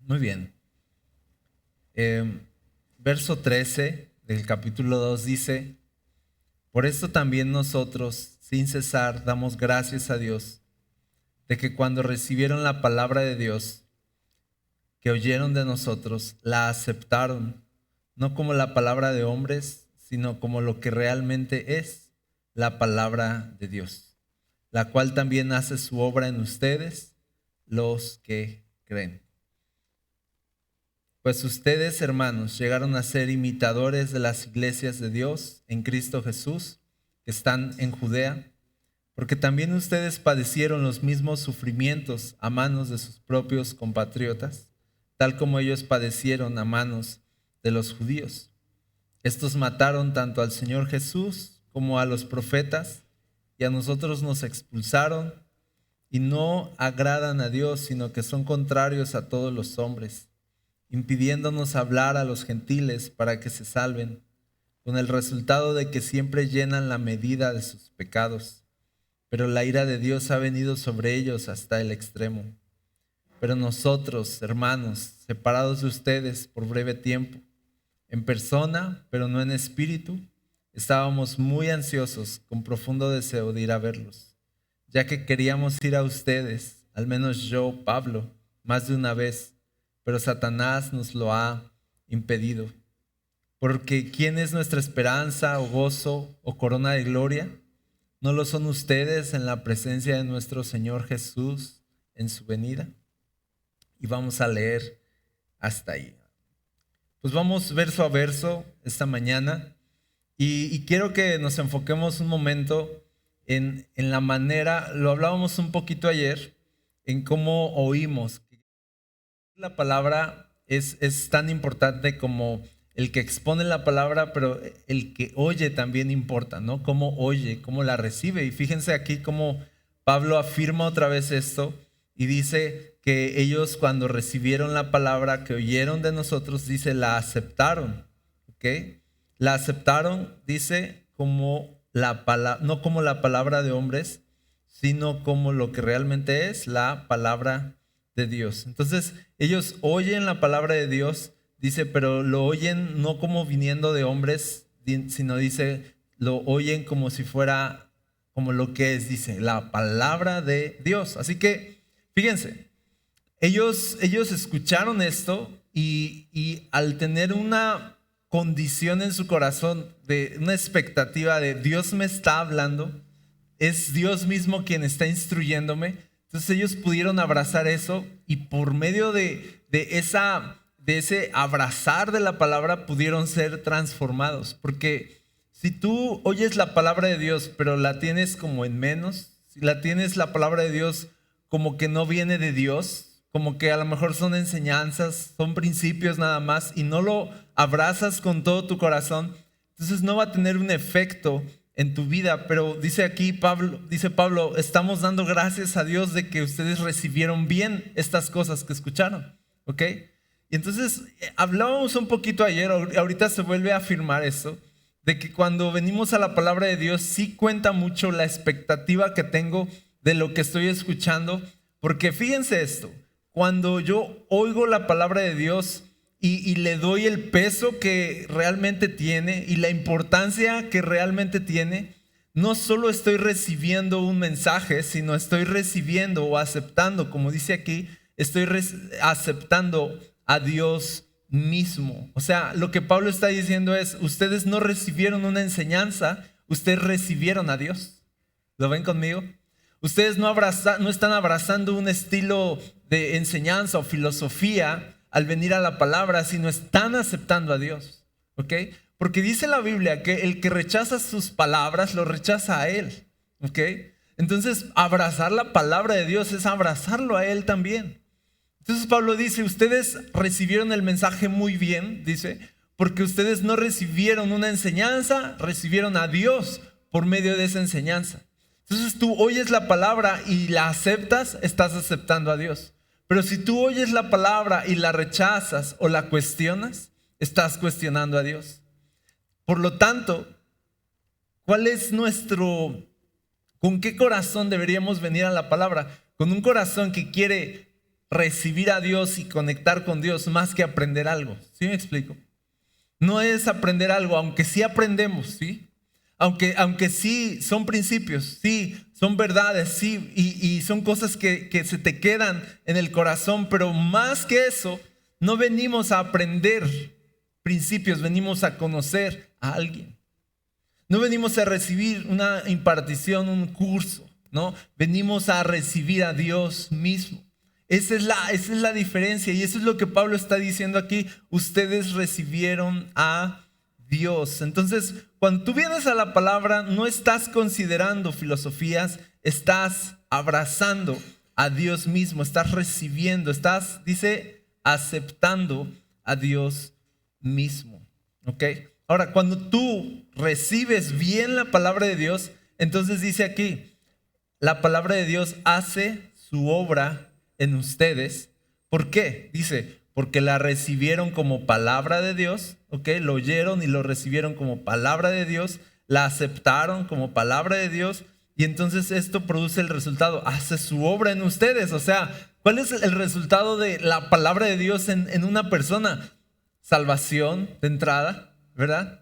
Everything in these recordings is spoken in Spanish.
Muy bien. Verso 13 del capítulo 2 dice: Por esto también nosotros, sin cesar, damos gracias a Dios, de que cuando recibieron la palabra de Dios, que oyeron de nosotros, la aceptaron, no como la palabra de hombres, sino como lo que realmente es la palabra de Dios, la cual también hace su obra en ustedes, los que creen. Pues ustedes, hermanos, llegaron a ser imitadores de las iglesias de Dios en Cristo Jesús, que están en Judea, porque también ustedes padecieron los mismos sufrimientos a manos de sus propios compatriotas, tal como ellos padecieron a manos de los judíos. Estos mataron tanto al Señor Jesús como a los profetas, y a nosotros nos expulsaron, y no agradan a Dios, sino que son contrarios a todos los hombres, impidiéndonos hablar a los gentiles para que se salven, con el resultado de que siempre llenan la medida de sus pecados. Pero la ira de Dios ha venido sobre ellos hasta el extremo. Pero nosotros, hermanos, separados de ustedes por breve tiempo, en persona, pero no en espíritu, estábamos muy ansiosos, con profundo deseo de ir a verlos, ya que queríamos ir a ustedes, al menos yo, Pablo, más de una vez, pero Satanás nos lo ha impedido. Porque ¿quién es nuestra esperanza o gozo o corona de gloria? ¿No lo son ustedes en la presencia de nuestro Señor Jesús en su venida? Y vamos a leer hasta ahí. Pues vamos verso a verso esta mañana y quiero que nos enfoquemos un momento en la manera, lo hablábamos un poquito ayer, en cómo oímos. La palabra es tan importante como el que expone la palabra, pero el que oye también importa, ¿no? Cómo oye, cómo la recibe. Y fíjense aquí cómo Pablo afirma otra vez esto y dice que ellos cuando recibieron la palabra que oyeron de nosotros, dice, la aceptaron, ¿ok? La aceptaron, dice, como no como la palabra de hombres, sino como lo que realmente es la palabra de Dios. Entonces, ellos oyen la palabra de Dios, dice, pero lo oyen no como viniendo de hombres, sino dice, lo oyen como si fuera, como lo que es, dice, la palabra de Dios. Así que, fíjense, ellos escucharon esto y al tener una condición en su corazón, de una expectativa de Dios me está hablando, es Dios mismo quien está instruyéndome. Entonces ellos pudieron abrazar eso y por medio de ese abrazar de la palabra pudieron ser transformados. Porque si tú oyes la palabra de Dios pero la tienes como en menos, si la tienes la palabra de Dios como que no viene de Dios, como que a lo mejor son enseñanzas, son principios nada más y no lo abrazas con todo tu corazón, entonces no va a tener un efecto en tu vida. Pero dice Pablo, estamos dando gracias a Dios de que ustedes recibieron bien estas cosas que escucharon, ¿ok? Y entonces hablábamos un poquito ayer, ahorita se vuelve a afirmar eso, de que cuando venimos a la palabra de Dios sí cuenta mucho la expectativa que tengo de lo que estoy escuchando, porque fíjense esto, cuando yo oigo la palabra de Dios y le doy el peso que realmente tiene y la importancia que realmente tiene, no solo estoy recibiendo un mensaje, sino estoy recibiendo o aceptando, como dice aquí, estoy aceptando a Dios mismo. O sea, lo que Pablo está diciendo es, ustedes no recibieron una enseñanza, ustedes recibieron a Dios. ¿Lo ven conmigo? Ustedes no están abrazando un estilo de enseñanza o filosofía al venir a la palabra, sino están aceptando a Dios, ¿ok? Porque dice la Biblia que el que rechaza sus palabras lo rechaza a Él, ¿ok? Entonces, abrazar la palabra de Dios es abrazarlo a Él también. Entonces Pablo dice, ustedes recibieron el mensaje muy bien, dice, porque ustedes no recibieron una enseñanza, recibieron a Dios por medio de esa enseñanza. Entonces tú oyes la palabra y la aceptas, estás aceptando a Dios. Pero si tú oyes la palabra y la rechazas o la cuestionas, estás cuestionando a Dios. Por lo tanto, ¿con qué corazón deberíamos venir a la palabra? Con un corazón que quiere recibir a Dios y conectar con Dios más que aprender algo. ¿Sí me explico? No es aprender algo, aunque sí aprendemos, ¿sí? Aunque sí son principios, sí, son verdades, sí, y son cosas que se te quedan en el corazón, pero más que eso, no venimos a aprender principios, venimos a conocer a alguien. No venimos a recibir una impartición, un curso, ¿no? Venimos a recibir a Dios mismo. Esa es la diferencia y eso es lo que Pablo está diciendo aquí. Ustedes recibieron a Dios. Entonces, cuando tú vienes a la palabra, no estás considerando filosofías, estás abrazando a Dios mismo, estás recibiendo, estás, dice, aceptando a Dios mismo. ¿Ok? Ahora, cuando tú recibes bien la palabra de Dios, entonces dice aquí, la palabra de Dios hace su obra en ustedes. ¿Por qué? Dice, porque la recibieron como palabra de Dios, ¿ok? Lo oyeron y lo recibieron como palabra de Dios, la aceptaron como palabra de Dios y entonces esto produce el resultado, hace su obra en ustedes. O sea, ¿cuál es el resultado de la palabra de Dios en una persona? Salvación de entrada, ¿verdad?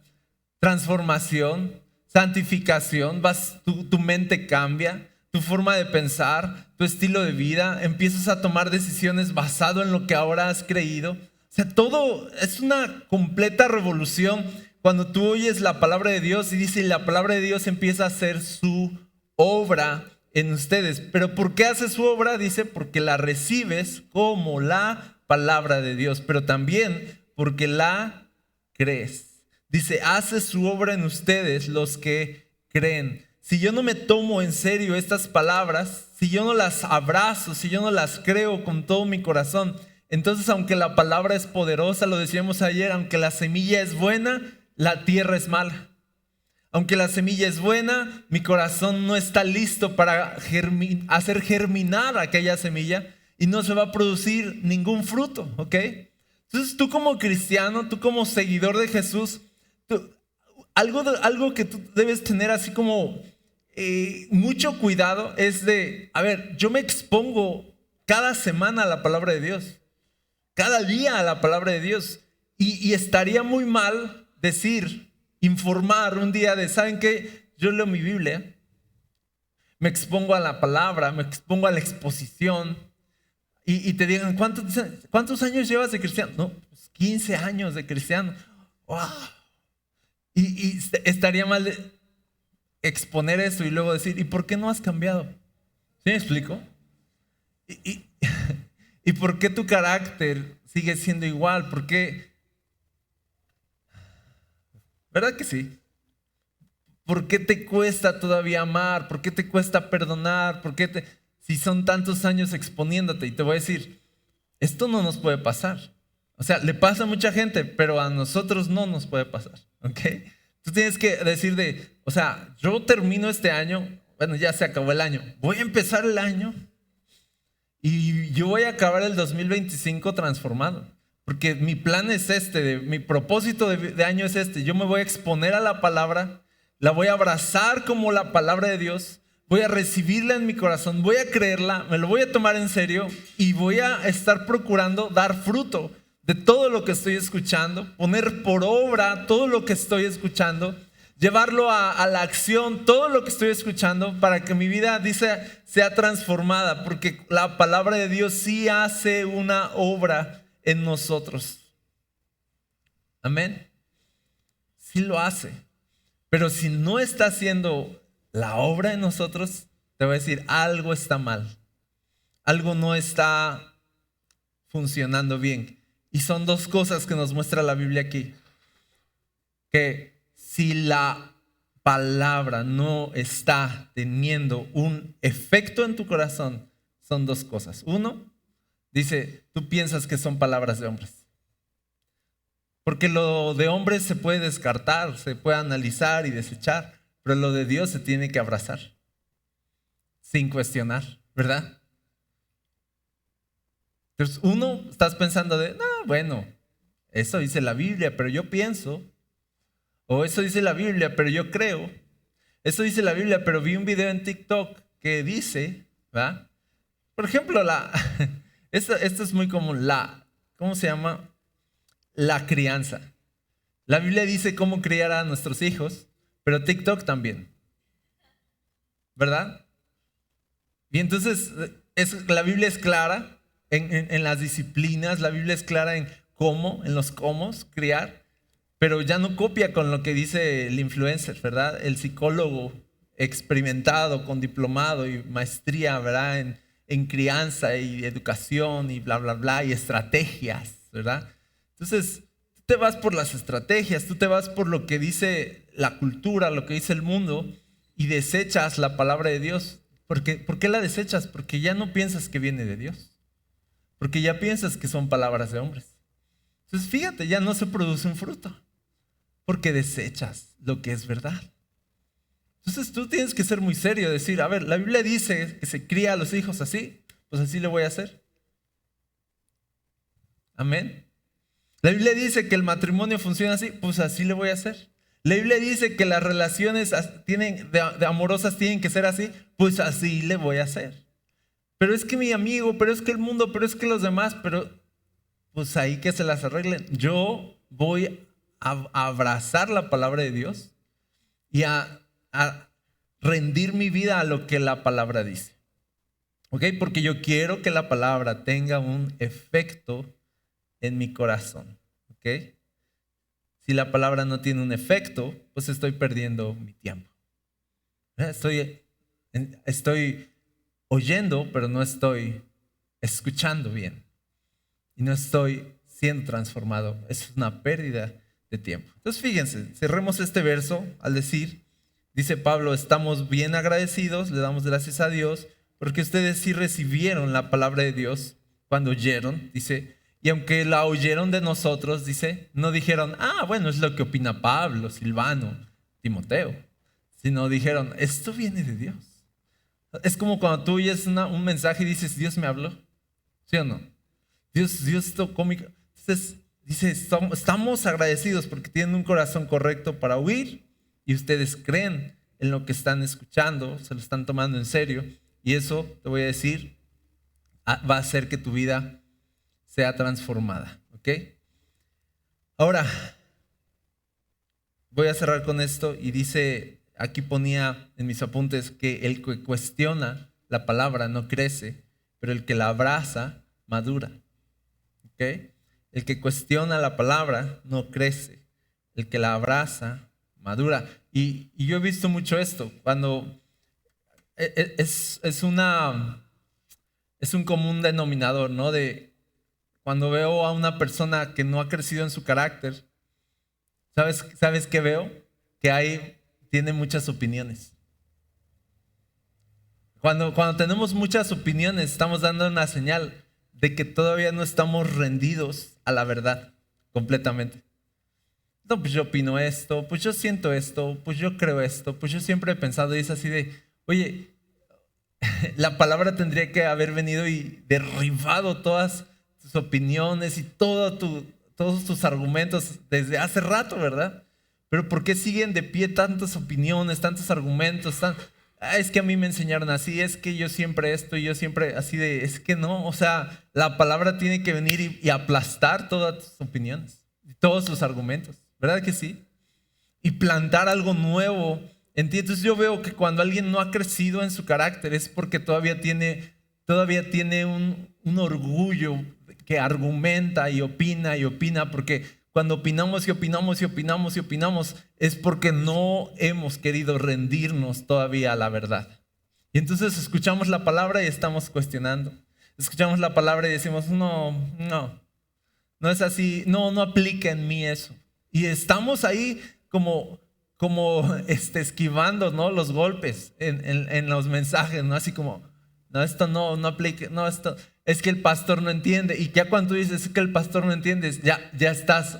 Transformación, santificación, tu mente cambia, tu forma de pensar, tu estilo de vida, empiezas a tomar decisiones basado en lo que ahora has creído. O sea, todo es una completa revolución cuando tú oyes la palabra de Dios y dice, la palabra de Dios empieza a hacer su obra en ustedes. ¿Pero por qué hace su obra? Dice, porque la recibes como la palabra de Dios, pero también porque la crees. Dice, hace su obra en ustedes los que creen. Si yo no me tomo en serio estas palabras, si yo no las abrazo, si yo no las creo con todo mi corazón, entonces aunque la palabra es poderosa, lo decíamos ayer, aunque la semilla es buena, la tierra es mala. Aunque la semilla es buena, mi corazón no está listo para hacer germinar aquella semilla y no se va a producir ningún fruto, ¿ok? Entonces tú como cristiano, tú como seguidor de Jesús, algo que tú debes tener así como mucho cuidado es de, a ver, yo me expongo cada semana a la palabra de Dios, cada día a la palabra de Dios y estaría muy mal decir, informar un día de, ¿saben qué? Yo leo mi Biblia, me expongo a la palabra, me expongo a la exposición y te digan, ¿cuántos años llevas de cristiano? No, pues 15 años de cristiano. ¡Wow! Y estaría mal exponer eso y luego decir, ¿y por qué no has cambiado? ¿Sí me explico? ¿Y, y por qué tu carácter sigue siendo igual? ¿Por qué? ¿Verdad que sí? ¿Por qué te cuesta todavía amar? ¿Por qué te cuesta perdonar? Si son tantos años exponiéndote? Y te voy a decir, esto no nos puede pasar. O sea, le pasa a mucha gente, pero a nosotros no nos puede pasar, ¿ok? Tú tienes que decir o sea, yo termino este año, bueno, ya se acabó el año, voy a empezar el año y yo voy a acabar el 2025 transformado. Porque mi plan es mi propósito de año es yo me voy a exponer a la palabra, la voy a abrazar como la palabra de Dios, voy a recibirla en mi corazón, voy a creerla, me lo voy a tomar en serio y voy a estar procurando dar fruto de todo lo que estoy escuchando, poner por obra todo lo que estoy escuchando, llevarlo a la acción, todo lo que estoy escuchando para que mi vida, dice, sea transformada, porque la palabra de Dios sí hace una obra en nosotros. Amén. Sí lo hace. Pero si no está haciendo la obra en nosotros, te voy a decir, algo está mal. Algo no está funcionando bien. Y son dos cosas que nos muestra la Biblia aquí. Que si la palabra no está teniendo un efecto en tu corazón, son dos cosas. Uno, dice, tú piensas que son palabras de hombres. Porque lo de hombres se puede descartar, se puede analizar y desechar, pero lo de Dios se tiene que abrazar, sin cuestionar, ¿verdad? Entonces, uno, estás pensando no, bueno, eso dice la Biblia, pero yo pienso, o eso dice la Biblia, pero yo creo, eso dice la Biblia, pero vi un video en TikTok que dice, ¿verdad? Por ejemplo, Esto es muy común, ¿cómo se llama? La crianza. La Biblia dice cómo criar a nuestros hijos, pero TikTok también, ¿verdad? Y entonces la Biblia es clara en las disciplinas, la Biblia es clara en los cómo criar, pero ya no copia con lo que dice el influencer, ¿verdad? El psicólogo experimentado, con diplomado y maestría, ¿verdad? En crianza y educación y bla, bla, bla, y estrategias, ¿verdad? Entonces, tú te vas por las estrategias, tú te vas por lo que dice la cultura, lo que dice el mundo, y desechas la palabra de Dios. ¿Por qué la desechas? Porque ya no piensas que viene de Dios. Porque ya piensas que son palabras de hombres. Entonces, fíjate, ya no se produce un fruto. Porque desechas lo que es verdad. Entonces tú tienes que ser muy serio, decir, a ver, la Biblia dice que se cría a los hijos así, pues así le voy a hacer. Amén. La Biblia dice que el matrimonio funciona así, pues así le voy a hacer. La Biblia dice que las relaciones de amorosas tienen que ser así, pues así le voy a hacer. Pero es que mi amigo, pero es que el mundo, pero es que los demás, pero pues ahí que se las arreglen. Yo voy a abrazar la palabra de Dios y a rendir mi vida a lo que la palabra dice. ¿Ok? Porque yo quiero que la palabra tenga un efecto en mi corazón. ¿Ok? Si la palabra no tiene un efecto, pues estoy perdiendo mi tiempo. Estoy oyendo, pero no estoy escuchando bien. Y no estoy siendo transformado. Eso es una pérdida de tiempo. Entonces fíjense, cerremos este verso al decir, dice Pablo, estamos bien agradecidos, le damos gracias a Dios, porque ustedes sí recibieron la palabra de Dios cuando oyeron, dice, y aunque la oyeron de nosotros, dice, no dijeron, bueno, es lo que opina Pablo, Silvano, Timoteo, sino dijeron, esto viene de Dios. Es como cuando tú oyes un mensaje y dices, Dios me habló, ¿sí o no? Dios tocó mi... Entonces dice, estamos agradecidos porque tienen un corazón correcto para oír y ustedes creen en lo que están escuchando, se lo están tomando en serio y eso, te voy a decir, va a hacer que tu vida sea transformada, ¿ok? Ahora, voy a cerrar con esto y dice, aquí ponía en mis apuntes que el que cuestiona la palabra no crece, pero el que la abraza madura. ¿Okay? El que cuestiona la palabra no crece, el que la abraza madura. Y yo he visto mucho esto, cuando es un común denominador, ¿no? De cuando veo a una persona que no ha crecido en su carácter, ¿sabes qué veo? Que tiene muchas opiniones. Cuando tenemos muchas opiniones, estamos dando una señal de que todavía no estamos rendidos a la verdad completamente. No, pues yo opino esto, pues yo siento esto, pues yo creo esto, pues yo siempre he pensado, y es así de, oye, la palabra tendría que haber venido y derribado todas tus opiniones y todos tus argumentos desde hace rato, ¿verdad? Pero ¿por qué siguen de pie tantas opiniones, tantos argumentos, es que a mí me enseñaron así, es que yo siempre esto y yo siempre así de, es que no, o sea, la palabra tiene que venir y aplastar todas tus opiniones, todos tus argumentos, ¿verdad que sí? Y plantar algo nuevo en ti. Entonces yo veo que cuando alguien no ha crecido en su carácter es porque todavía tiene un orgullo que argumenta y opina, porque cuando opinamos y opinamos y opinamos y opinamos es porque no hemos querido rendirnos todavía a la verdad. Y entonces escuchamos la palabra y estamos cuestionando. Escuchamos la palabra y decimos, no es así, no aplica en mí eso. Y estamos ahí como esquivando, ¿no? Los golpes en los mensajes, ¿no? Así como, no, esto no aplica, no, esto es que el pastor no entiende. Y ya cuando tú dices que el pastor no entiende, ya estás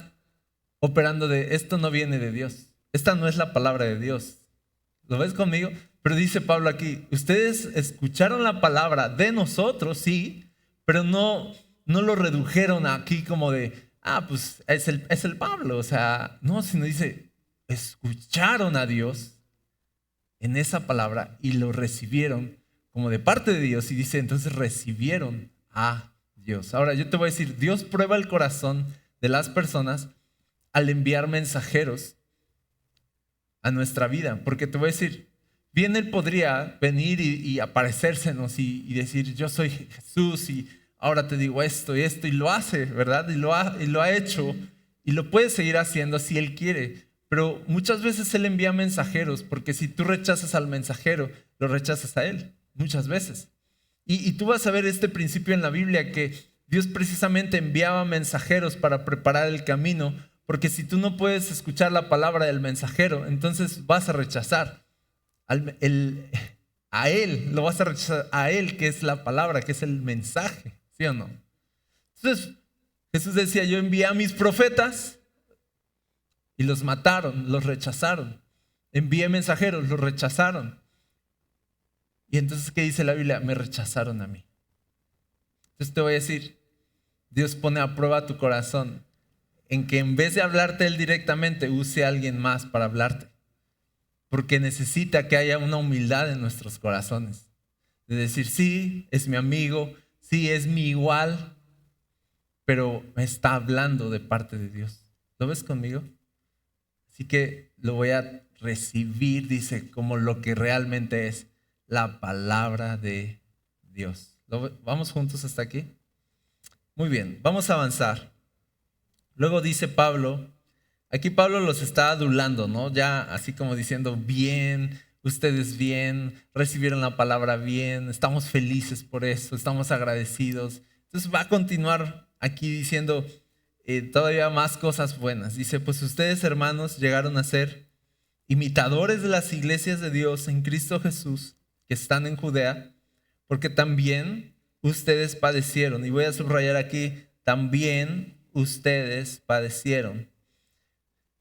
operando de esto no viene de Dios. Esta no es la palabra de Dios. ¿Lo ves conmigo? Pero dice Pablo aquí, ustedes escucharon la palabra de nosotros, sí, pero no lo redujeron aquí como de, pues es el Pablo. O sea, no, sino dice, escucharon a Dios en esa palabra y lo recibieron como de parte de Dios. Y dice, entonces recibieron a Dios. Ahora yo te voy a decir, Dios prueba el corazón de las personas al enviar mensajeros a nuestra vida. Porque te voy a decir, bien Él podría venir y aparecérsenos y decir, yo soy Jesús y ahora te digo esto y esto, y lo hace, ¿verdad? Y lo ha hecho y lo puede seguir haciendo si Él quiere. Pero muchas veces Él envía mensajeros, porque si tú rechazas al mensajero, lo rechazas a Él, muchas veces. Y tú vas a ver este principio en la Biblia, que Dios precisamente enviaba mensajeros para preparar el camino, porque si tú no puedes escuchar la palabra del mensajero, entonces vas a rechazar a Él, lo vas a rechazar a Él, que es la palabra, que es el mensaje, ¿sí o no? Entonces Jesús decía, yo envié a mis profetas y los mataron, los rechazaron. Envié mensajeros, los rechazaron. Y entonces, ¿qué dice la Biblia? Me rechazaron a mí. Entonces te voy a decir, Dios pone a prueba tu corazón en que en vez de hablarte Él directamente, use a alguien más para hablarte. Porque necesita que haya una humildad en nuestros corazones. De decir, sí, es mi amigo, sí, es mi igual, pero me está hablando de parte de Dios. ¿Lo ves conmigo? Así que lo voy a recibir, dice, como lo que realmente es la palabra de Dios. ¿Vamos juntos hasta aquí? Muy bien, vamos a avanzar. Luego dice Pablo, aquí Pablo los está adulando, ¿no? Ya así como diciendo, bien, ustedes bien, recibieron la palabra bien, estamos felices por eso, estamos agradecidos. Entonces va a continuar aquí diciendo todavía más cosas buenas. Dice, pues ustedes, hermanos, llegaron a ser imitadores de las iglesias de Dios en Cristo Jesús, que están en Judea, porque también ustedes padecieron. Y voy a subrayar aquí, también ustedes padecieron.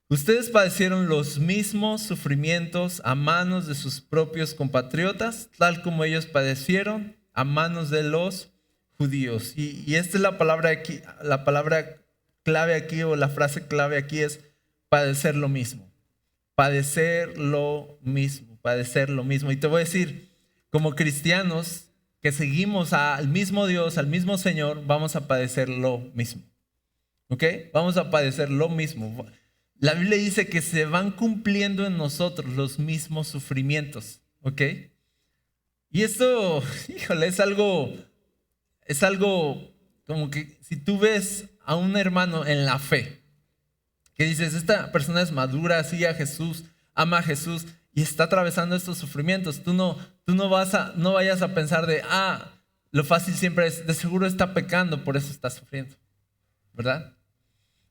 Ustedes padecieron los mismos sufrimientos a manos de sus propios compatriotas, tal como ellos padecieron a manos de los judíos. Y esta es la palabra aquí, la palabra clave aquí, o la frase clave aquí es padecer lo mismo. Padecer lo mismo, padecer lo mismo. Y te voy a decir, como cristianos que seguimos al mismo Dios, al mismo Señor, vamos a padecer lo mismo. ¿Ok? Vamos a padecer lo mismo. La Biblia dice que se van cumpliendo en nosotros los mismos sufrimientos. ¿Ok? Y esto, híjole, es algo como que si tú ves a un hermano en la fe, que dices, esta persona es madura, sigue a Jesús, ama a Jesús y está atravesando estos sufrimientos, tú no vayas a pensar de, lo fácil siempre es, de seguro está pecando, por eso está sufriendo, ¿verdad?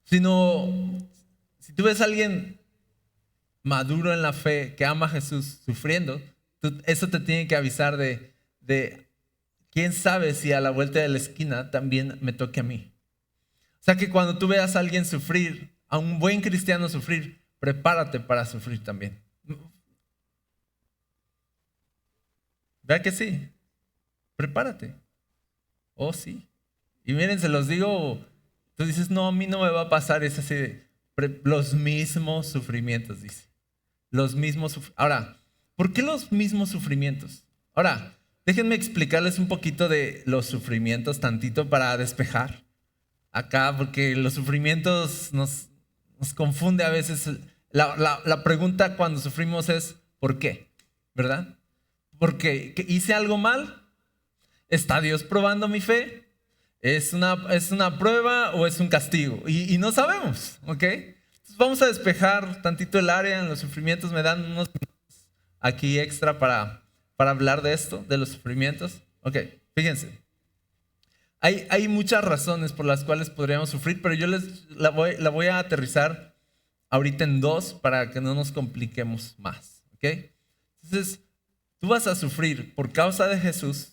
Sino, si tú ves a alguien maduro en la fe, que ama a Jesús, sufriendo, eso te tiene que avisar de quién sabe si a la vuelta de la esquina también me toque a mí. O sea que cuando tú veas a alguien sufrir, a un buen cristiano sufrir, prepárate para sufrir también. ¿Verdad que sí? Prepárate. Oh, sí. Y miren, se los digo, tú dices, no, a mí no me va a pasar, es así de, los mismos sufrimientos, dice. Los mismos Ahora, ¿por qué los mismos sufrimientos? Ahora, déjenme explicarles un poquito de los sufrimientos, tantito para despejar acá, porque los sufrimientos nos confunde a veces. La pregunta cuando sufrimos es, ¿por qué? ¿Verdad? ¿Porque hice algo mal? ¿Está Dios probando mi fe? ¿Es una prueba o es un castigo? Y no sabemos, ¿ok? Entonces vamos a despejar tantito el área en los sufrimientos. Me dan unos minutos aquí extra para hablar de esto, de los sufrimientos. Ok, fíjense. Hay muchas razones por las cuales podríamos sufrir, pero yo la voy a aterrizar ahorita en dos para que no nos compliquemos más, ¿ok? Entonces, ¿tú vas a sufrir por causa de Jesús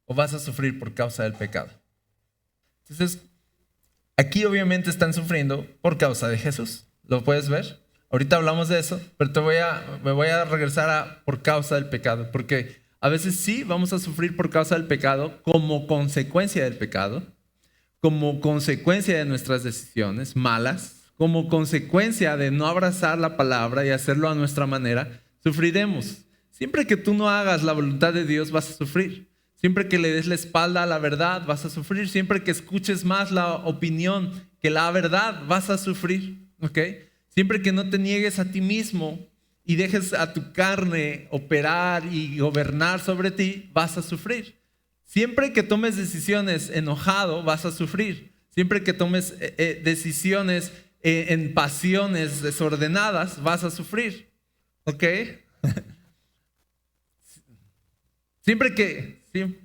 o vas a sufrir por causa del pecado? Entonces, aquí obviamente están sufriendo por causa de Jesús. ¿Lo puedes ver? Ahorita hablamos de eso, pero me voy a regresar a por causa del pecado, porque a veces sí vamos a sufrir por causa del pecado, como consecuencia del pecado, como consecuencia de nuestras decisiones malas, como consecuencia de no abrazar la palabra y hacerlo a nuestra manera, sufriremos. Siempre que tú no hagas la voluntad de Dios vas a sufrir. Siempre que le des la espalda a la verdad, vas a sufrir. Siempre que escuches más la opinión que la verdad, vas a sufrir. ¿Ok? Siempre que no te niegues a ti mismo y dejes a tu carne operar y gobernar sobre ti, vas a sufrir. Siempre que tomes decisiones enojado, vas a sufrir. Siempre que tomes decisiones en pasiones desordenadas, vas a sufrir. ¿Ok? Siempre que... Sí,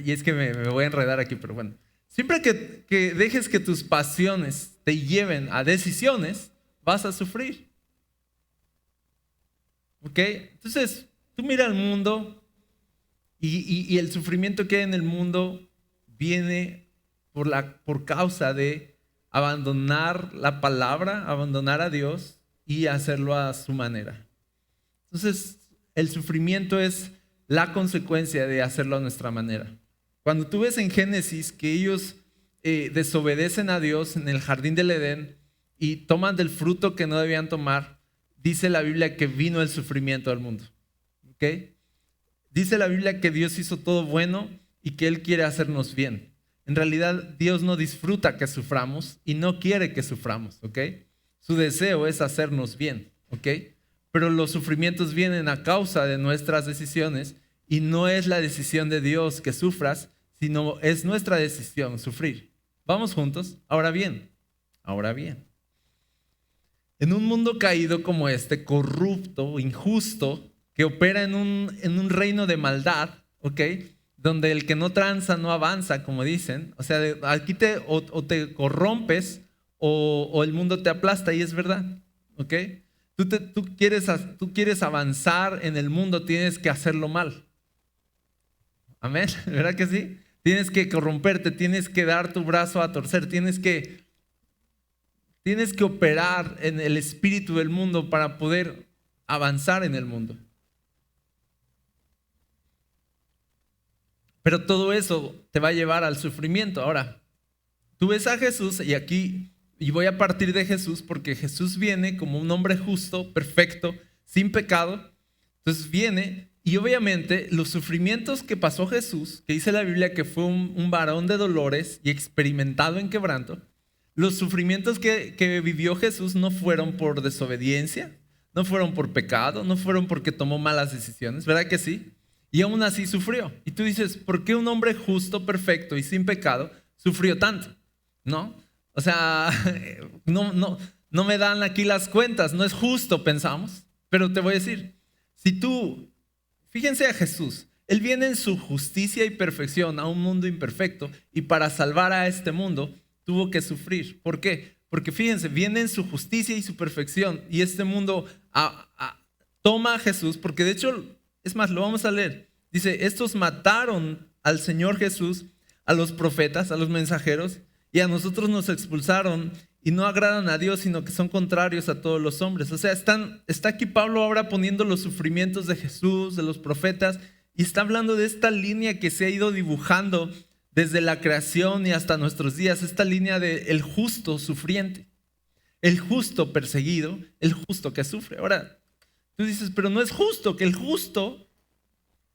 y es que me voy a enredar aquí, pero bueno. Siempre que dejes que tus pasiones te lleven a decisiones, vas a sufrir. ¿Ok? Entonces, tú mira al mundo y el sufrimiento que hay en el mundo viene por causa de abandonar la palabra, abandonar a Dios y hacerlo a su manera. Entonces, el sufrimiento es la consecuencia de hacerlo a nuestra manera. Cuando tú ves en Génesis que ellos desobedecen a Dios en el jardín del Edén y toman del fruto que no debían tomar, dice la Biblia que vino el sufrimiento al mundo. ¿Ok? Dice la Biblia que Dios hizo todo bueno y que Él quiere hacernos bien. En realidad, Dios no disfruta que suframos y no quiere que suframos. ¿Ok? Su deseo es hacernos bien. ¿Ok? Pero los sufrimientos vienen a causa de nuestras decisiones y no es la decisión de Dios que sufras, sino es nuestra decisión sufrir. ¿Vamos juntos? Ahora bien, en un mundo caído como este, corrupto, injusto, que opera en un reino de maldad, ¿ok? Donde el que no tranza no avanza, como dicen. O sea, aquí o te corrompes o el mundo te aplasta, y es verdad, ¿ok? Tú quieres avanzar en el mundo, tienes que hacerlo mal. Amén, ¿verdad que sí? Tienes que corromperte, tienes que dar tu brazo a torcer, tienes que operar en el espíritu del mundo para poder avanzar en el mundo. Pero todo eso te va a llevar al sufrimiento. Ahora, tú ves a Jesús y voy a partir de Jesús porque Jesús viene como un hombre justo, perfecto, sin pecado. Entonces viene y obviamente los sufrimientos que pasó Jesús, que dice la Biblia que fue un varón de dolores y experimentado en quebranto, los sufrimientos que vivió Jesús no fueron por desobediencia, no fueron por pecado, no fueron porque tomó malas decisiones, ¿verdad que sí? Y aún así sufrió. Y tú dices, ¿por qué un hombre justo, perfecto y sin pecado sufrió tanto? ¿No? O sea, no me dan aquí las cuentas, no es justo, pensamos. Pero te voy a decir, fíjense a Jesús, Él viene en su justicia y perfección a un mundo imperfecto y para salvar a este mundo tuvo que sufrir. ¿Por qué? Porque fíjense, viene en su justicia y su perfección y este mundo toma a Jesús, porque de hecho, es más, lo vamos a leer. Dice, estos mataron al Señor Jesús, a los profetas, a los mensajeros, y a nosotros nos expulsaron y no agradan a Dios, sino que son contrarios a todos los hombres. O sea, está aquí Pablo ahora poniendo los sufrimientos de Jesús, de los profetas, y está hablando de esta línea que se ha ido dibujando desde la creación y hasta nuestros días, esta línea del justo sufriente, el justo perseguido, el justo que sufre. Ahora, tú dices, pero no es justo que el justo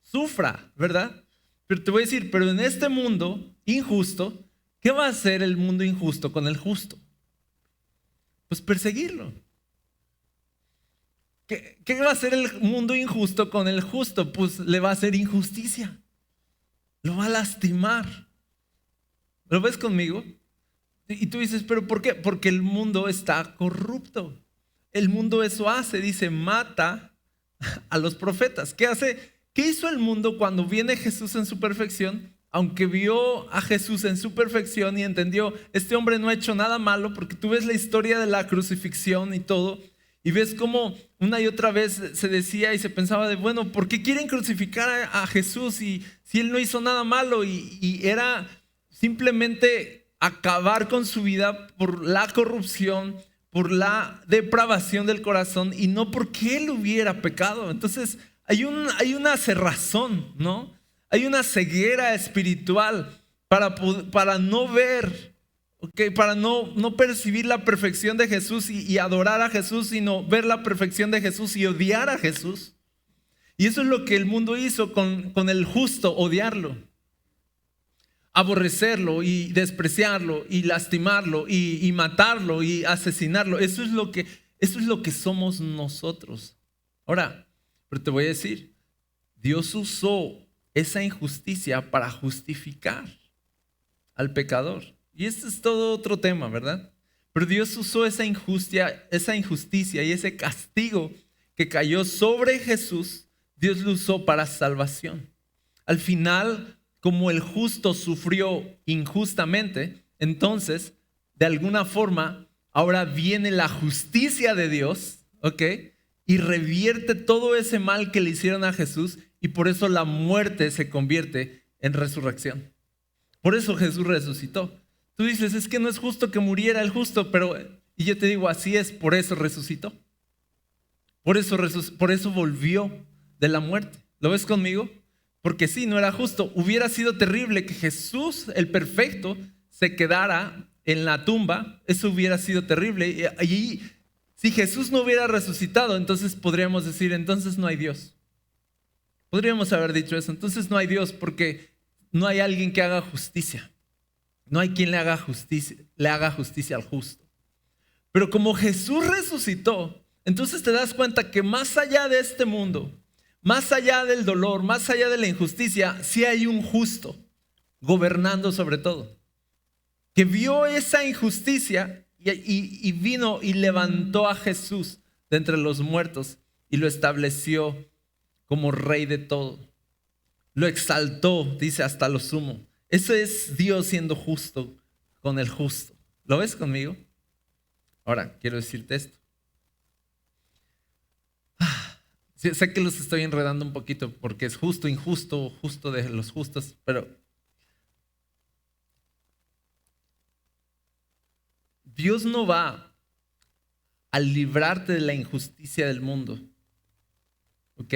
sufra, ¿verdad? Pero te voy a decir, pero en este mundo injusto, ¿qué va a hacer el mundo injusto con el justo? Pues perseguirlo. ¿Qué va a hacer el mundo injusto con el justo? Pues le va a hacer injusticia. Lo va a lastimar. ¿Lo ves conmigo? Y tú dices, ¿pero por qué? Porque el mundo está corrupto. El mundo eso hace, dice, mata a los profetas. ¿Qué hace? ¿Qué hizo el mundo cuando viene Jesús en su perfección? Aunque vio a Jesús en su perfección y entendió, este hombre no ha hecho nada malo, porque tú ves la historia de la crucifixión y todo, y ves cómo una y otra vez se decía y se pensaba de, bueno, ¿por qué quieren crucificar a Jesús si él no hizo nada malo? Y era simplemente acabar con su vida por la corrupción, por la depravación del corazón y no porque él hubiera pecado. Entonces hay una cerrazón, ¿no? Hay una ceguera espiritual para no ver, ¿okay? Para no percibir la perfección de Jesús y adorar a Jesús, sino ver la perfección de Jesús y odiar a Jesús. Y eso es lo que el mundo hizo con el justo, odiarlo, aborrecerlo y despreciarlo y lastimarlo y matarlo y asesinarlo. Eso es lo que somos nosotros. Ahora, pero te voy a decir, Dios usó esa injusticia para justificar al pecador. Y este es todo otro tema, ¿verdad? Pero Dios usó esa injusticia y ese castigo que cayó sobre Jesús, Dios lo usó para salvación. Al final, como el justo sufrió injustamente, entonces, de alguna forma, ahora viene la justicia de Dios, ¿ok? Y revierte todo ese mal que le hicieron a Jesús, y por eso la muerte se convierte en resurrección. Por eso Jesús resucitó. Tú dices, es que no es justo que muriera el justo, y yo te digo, así es, por eso resucitó. Por eso volvió de la muerte. ¿Lo ves conmigo? Porque sí, no era justo. Hubiera sido terrible que Jesús, el perfecto, se quedara en la tumba. Eso hubiera sido terrible. Y si Jesús no hubiera resucitado, entonces podríamos decir, entonces no hay Dios. Podríamos haber dicho eso. Entonces no hay Dios porque no hay alguien que haga justicia. No hay quien le haga justicia al justo. Pero como Jesús resucitó, entonces te das cuenta que más allá de este mundo, más allá del dolor, más allá de la injusticia, sí hay un justo gobernando sobre todo, que vio esa injusticia y vino y levantó a Jesús de entre los muertos y lo estableció como rey de todo. Lo exaltó, dice, hasta lo sumo. Eso es Dios siendo justo con el justo. ¿Lo ves conmigo? Ahora, quiero decirte esto. Sé que los estoy enredando un poquito porque es justo, injusto, justo de los justos, pero Dios no va a librarte de la injusticia del mundo, ¿ok?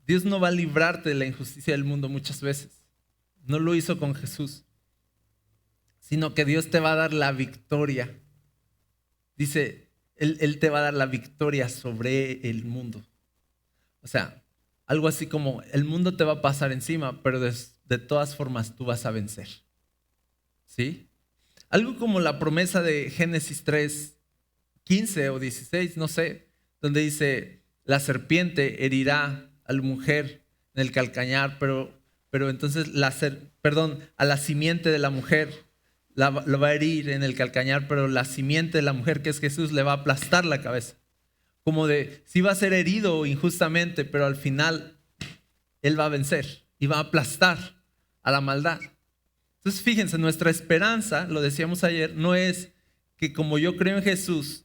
Dios no va a librarte de la injusticia del mundo muchas veces. No lo hizo con Jesús, sino que Dios te va a dar la victoria. Dice, Él te va a dar la victoria sobre el mundo. O sea, algo así como el mundo te va a pasar encima, pero de todas formas tú vas a vencer. ¿Sí? Algo como la promesa de Génesis 3:15 o 16, no sé, donde dice, la serpiente herirá a la mujer en el calcañar, pero entonces a la simiente de la mujer lo va a herir en el calcañar, pero la simiente de la mujer, que es Jesús, le va a aplastar la cabeza. Como de, sí va a ser herido injustamente, pero al final Él va a vencer y va a aplastar a la maldad. Entonces fíjense, nuestra esperanza, lo decíamos ayer, no es que como yo creo en Jesús,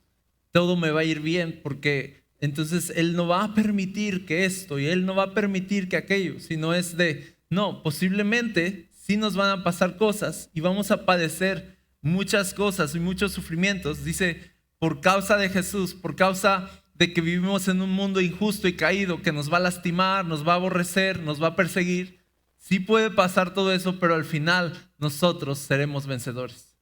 todo me va a ir bien, porque entonces Él no va a permitir que esto y Él no va a permitir que aquello, sino es de, no, posiblemente sí nos van a pasar cosas y vamos a padecer muchas cosas y muchos sufrimientos. Dice, por causa de Jesús, por causa de que vivimos en un mundo injusto y caído, que nos va a lastimar, nos va a aborrecer, nos va a perseguir. Sí puede pasar todo eso, pero al final nosotros seremos vencedores.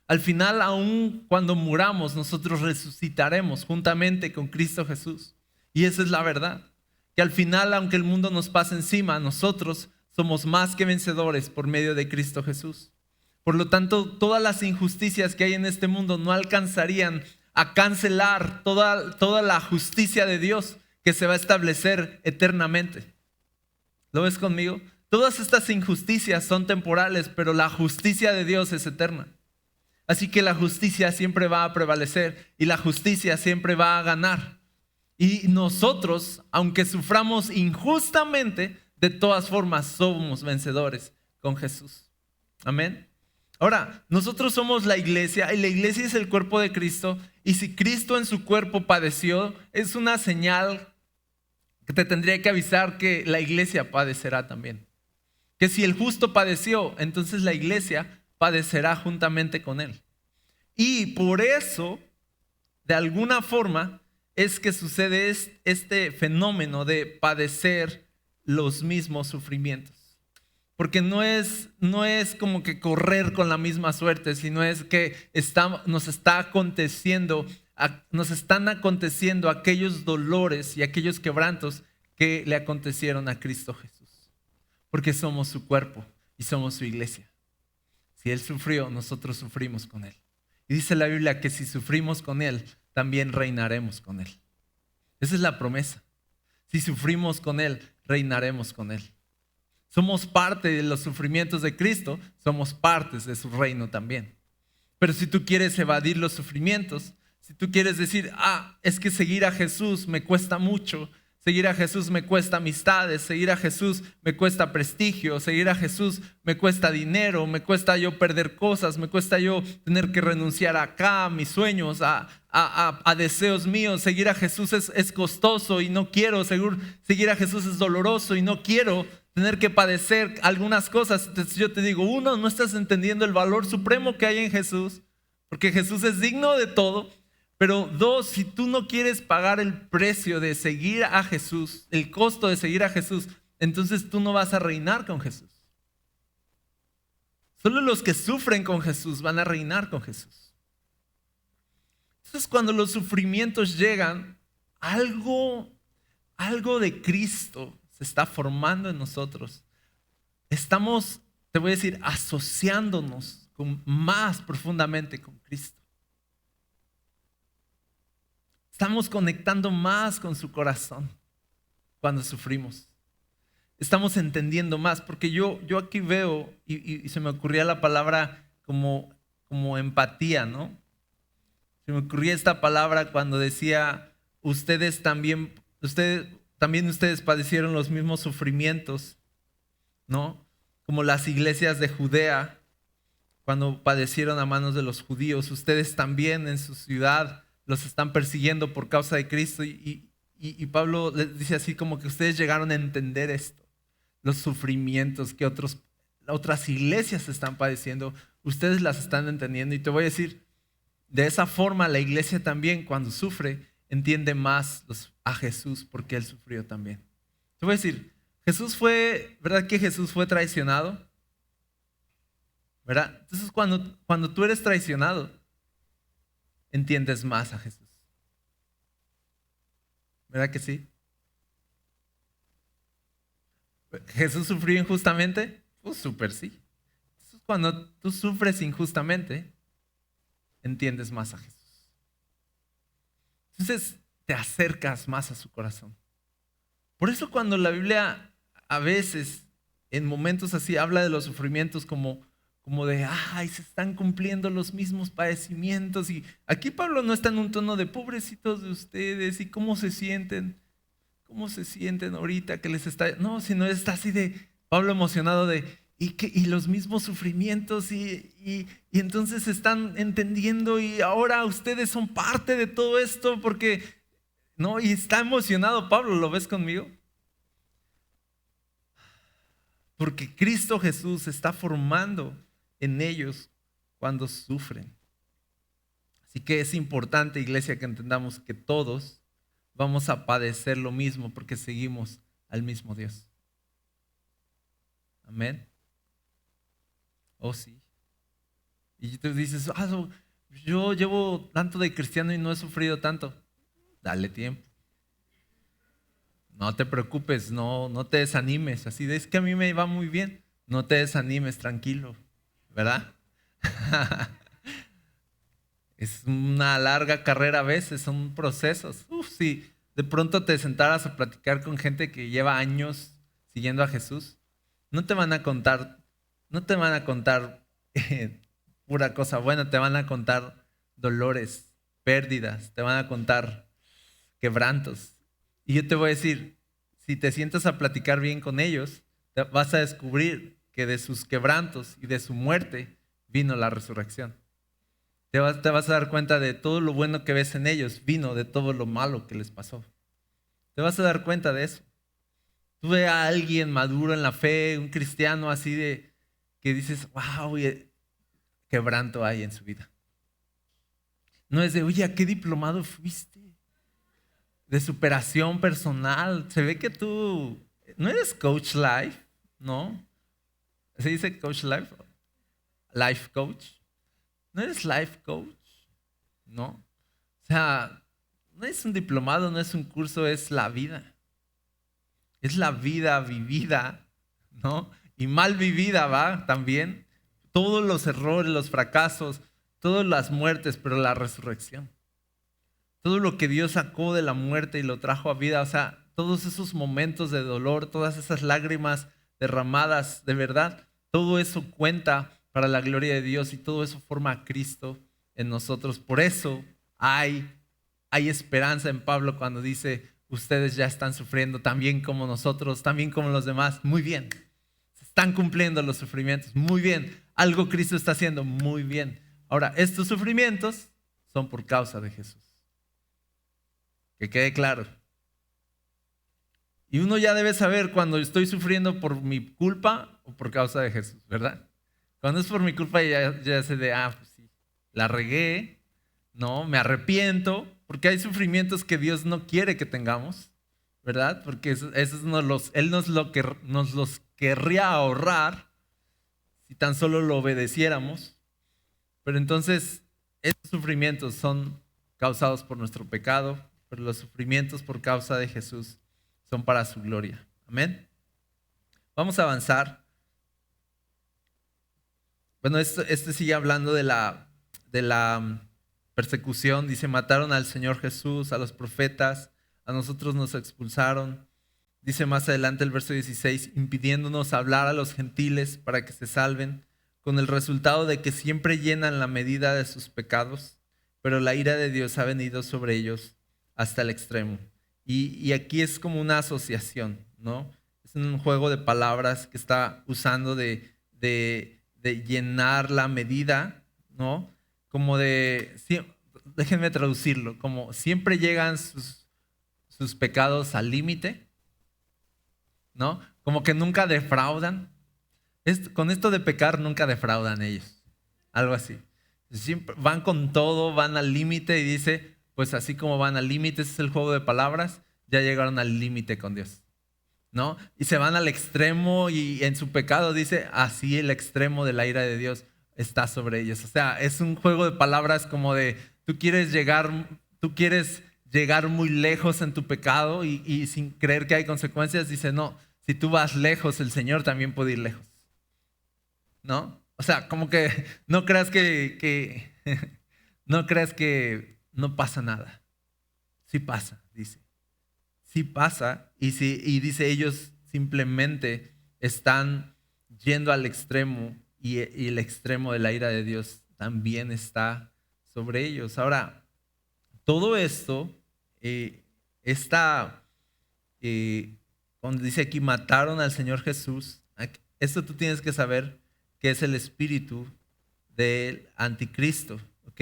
Al final, aun cuando muramos, nosotros resucitaremos juntamente con Cristo Jesús. Y esa es la verdad. Que al final, aunque el mundo nos pase encima, nosotros somos más que vencedores por medio de Cristo Jesús. Por lo tanto, todas las injusticias que hay en este mundo no alcanzarían a cancelar toda la justicia de Dios que se va a establecer eternamente. ¿Lo ves conmigo? Todas estas injusticias son temporales, pero la justicia de Dios es eterna. Así que la justicia siempre va a prevalecer y la justicia siempre va a ganar. Y nosotros, aunque suframos injustamente, de todas formas somos vencedores con Jesús. Amén. Ahora, nosotros somos la iglesia y la iglesia es el cuerpo de Cristo. Y si Cristo en su cuerpo padeció, es una señal que te tendría que avisar que la iglesia padecerá también. Que si el justo padeció, entonces la iglesia padecerá juntamente con él. Y por eso, de alguna forma, es que sucede este fenómeno de padecer los mismos sufrimientos. Porque no es como que correr con la misma suerte, sino es que nos está aconteciendo nos están aconteciendo aquellos dolores y aquellos quebrantos que le acontecieron a Cristo Jesús. Porque somos su cuerpo y somos su iglesia. Si Él sufrió, nosotros sufrimos con Él. Y dice la Biblia que si sufrimos con Él, también reinaremos con Él. Esa es la promesa. Si sufrimos con Él, reinaremos con Él. Somos parte de los sufrimientos de Cristo, somos partes de su reino también. Pero si tú quieres evadir los sufrimientos, si tú quieres decir, es que seguir a Jesús me cuesta mucho, seguir a Jesús me cuesta amistades, seguir a Jesús me cuesta prestigio, seguir a Jesús me cuesta dinero, me cuesta yo perder cosas, me cuesta yo tener que renunciar acá a mis sueños, a deseos míos. Seguir a Jesús es costoso y no quiero, seguir a Jesús es doloroso y no quiero tener que padecer algunas cosas. Entonces yo te digo, uno, no estás entendiendo el valor supremo que hay en Jesús, porque Jesús es digno de todo. Pero dos, si tú no quieres pagar el precio de seguir a Jesús, el costo de seguir a Jesús, entonces tú no vas a reinar con Jesús. Solo los que sufren con Jesús van a reinar con Jesús. Entonces cuando los sufrimientos llegan, algo de Cristo se está formando en nosotros. Estamos, te voy a decir, asociándonos más profundamente con Cristo. Estamos conectando más con su corazón cuando sufrimos. Estamos entendiendo más, porque yo aquí veo, y se me ocurría la palabra como empatía, ¿no? Se me ocurría esta palabra cuando decía, ustedes también padecieron los mismos sufrimientos, ¿no? Como las iglesias de Judea, cuando padecieron a manos de los judíos. Ustedes también en su ciudad los están persiguiendo por causa de Cristo, y Pablo les dice así como que ustedes llegaron a entender esto, los sufrimientos que otras iglesias están padeciendo, ustedes las están entendiendo. Y te voy a decir, de esa forma la iglesia también cuando sufre entiende más a Jesús, porque Él sufrió también. Te voy a decir, ¿verdad que Jesús fue traicionado? ¿Verdad? Entonces cuando tú eres traicionado, entiendes más a Jesús. ¿Verdad que sí? ¿Jesús sufrió injustamente? Pues súper sí. Entonces, cuando tú sufres injustamente, entiendes más a Jesús. Entonces te acercas más a su corazón. Por eso cuando la Biblia a veces, en momentos así, habla de los sufrimientos como de, se están cumpliendo los mismos padecimientos. Y aquí Pablo no está en un tono de pobrecitos de ustedes y cómo se sienten ahorita que les está. No, sino está así de Pablo emocionado de, y los mismos sufrimientos y entonces están entendiendo y ahora ustedes son parte de todo esto porque, no, y está emocionado Pablo, ¿lo ves conmigo? Porque Cristo Jesús se está formando en ellos cuando sufren. Así que es importante, iglesia, que entendamos que todos vamos a padecer lo mismo porque seguimos al mismo Dios. Amén. Oh, sí. Y tú dices, yo llevo tanto de cristiano y no he sufrido tanto. Dale tiempo. No te preocupes, no te desanimes. Así es que a mí me va muy bien. No te desanimes, tranquilo. ¿Verdad? Es una larga carrera a veces, son procesos. Si de pronto te sentaras a platicar con gente que lleva años siguiendo a Jesús, no te van a contar pura cosa buena, te van a contar dolores, pérdidas, te van a contar quebrantos. Y yo te voy a decir, si te sientas a platicar bien con ellos, vas a descubrir que de sus quebrantos y de su muerte vino la resurrección. Te vas a dar cuenta de todo lo bueno que ves en ellos, vino de todo lo malo que les pasó. Te vas a dar cuenta de eso. Tú ves a alguien maduro en la fe, un cristiano así de que dices, wow, quebranto hay en su vida. No es de, oye, ¿a qué diplomado fuiste? De superación personal. Se ve que tú no eres coach life, ¿no? ¿Se dice coach life? Life coach. ¿No eres life coach? ¿No? O sea, no es un diplomado, no es un curso, es la vida. Es la vida vivida, ¿no? Y mal vivida, ¿va? También. Todos los errores, los fracasos, todas las muertes, pero la resurrección. Todo lo que Dios sacó de la muerte y lo trajo a vida, o sea, todos esos momentos de dolor, todas esas lágrimas derramadas de verdad, todo eso cuenta para la gloria de Dios y todo eso forma a Cristo en nosotros. Por eso hay esperanza en Pablo cuando dice, ustedes ya están sufriendo también como nosotros, también como los demás. Muy bien, se están cumpliendo los sufrimientos, muy bien. Algo Cristo está haciendo, muy bien. Ahora, estos sufrimientos son por causa de Jesús. Que quede claro. Y uno ya debe saber cuando estoy sufriendo por mi culpa o por causa de Jesús, ¿verdad? Cuando es por mi culpa ya sé de, pues sí, la regué, ¿no? Me arrepiento, porque hay sufrimientos que Dios no quiere que tengamos, ¿verdad? Porque Él nos los querría ahorrar si tan solo lo obedeciéramos. Pero entonces, estos sufrimientos son causados por nuestro pecado, pero los sufrimientos por causa de Jesús son para su gloria. Amén. Vamos a avanzar. Bueno, este sigue hablando de la persecución. Dice, mataron al Señor Jesús, a los profetas, a nosotros nos expulsaron. Dice más adelante el verso 16, impidiéndonos hablar a los gentiles para que se salven, con el resultado de que siempre llenan la medida de sus pecados, pero la ira de Dios ha venido sobre ellos hasta el extremo. Y aquí es como una asociación, ¿no? Es un juego de palabras que está usando de llenar la medida, ¿no? Como déjenme traducirlo, como siempre llegan sus pecados al límite, ¿no? Como que nunca defraudan. Con esto de pecar nunca defraudan ellos, algo así. Siempre van con todo, van al límite y dice, pues así como van al límite, ese es el juego de palabras, ya llegaron al límite con Dios, ¿no? Y se van al extremo y en su pecado dice, así el extremo de la ira de Dios está sobre ellos. O sea, es un juego de palabras como de, tú quieres llegar muy lejos en tu pecado y sin creer que hay consecuencias, dice, no, si tú vas lejos, el Señor también puede ir lejos, ¿no? O sea, como que no creas que no creas que no pasa nada. Sí pasa, dice. Sí pasa y dice ellos simplemente están yendo al extremo y el extremo de la ira de Dios también está sobre ellos. Ahora, todo esto cuando dice aquí mataron al Señor Jesús, esto tú tienes que saber que es el espíritu del anticristo, ¿ok?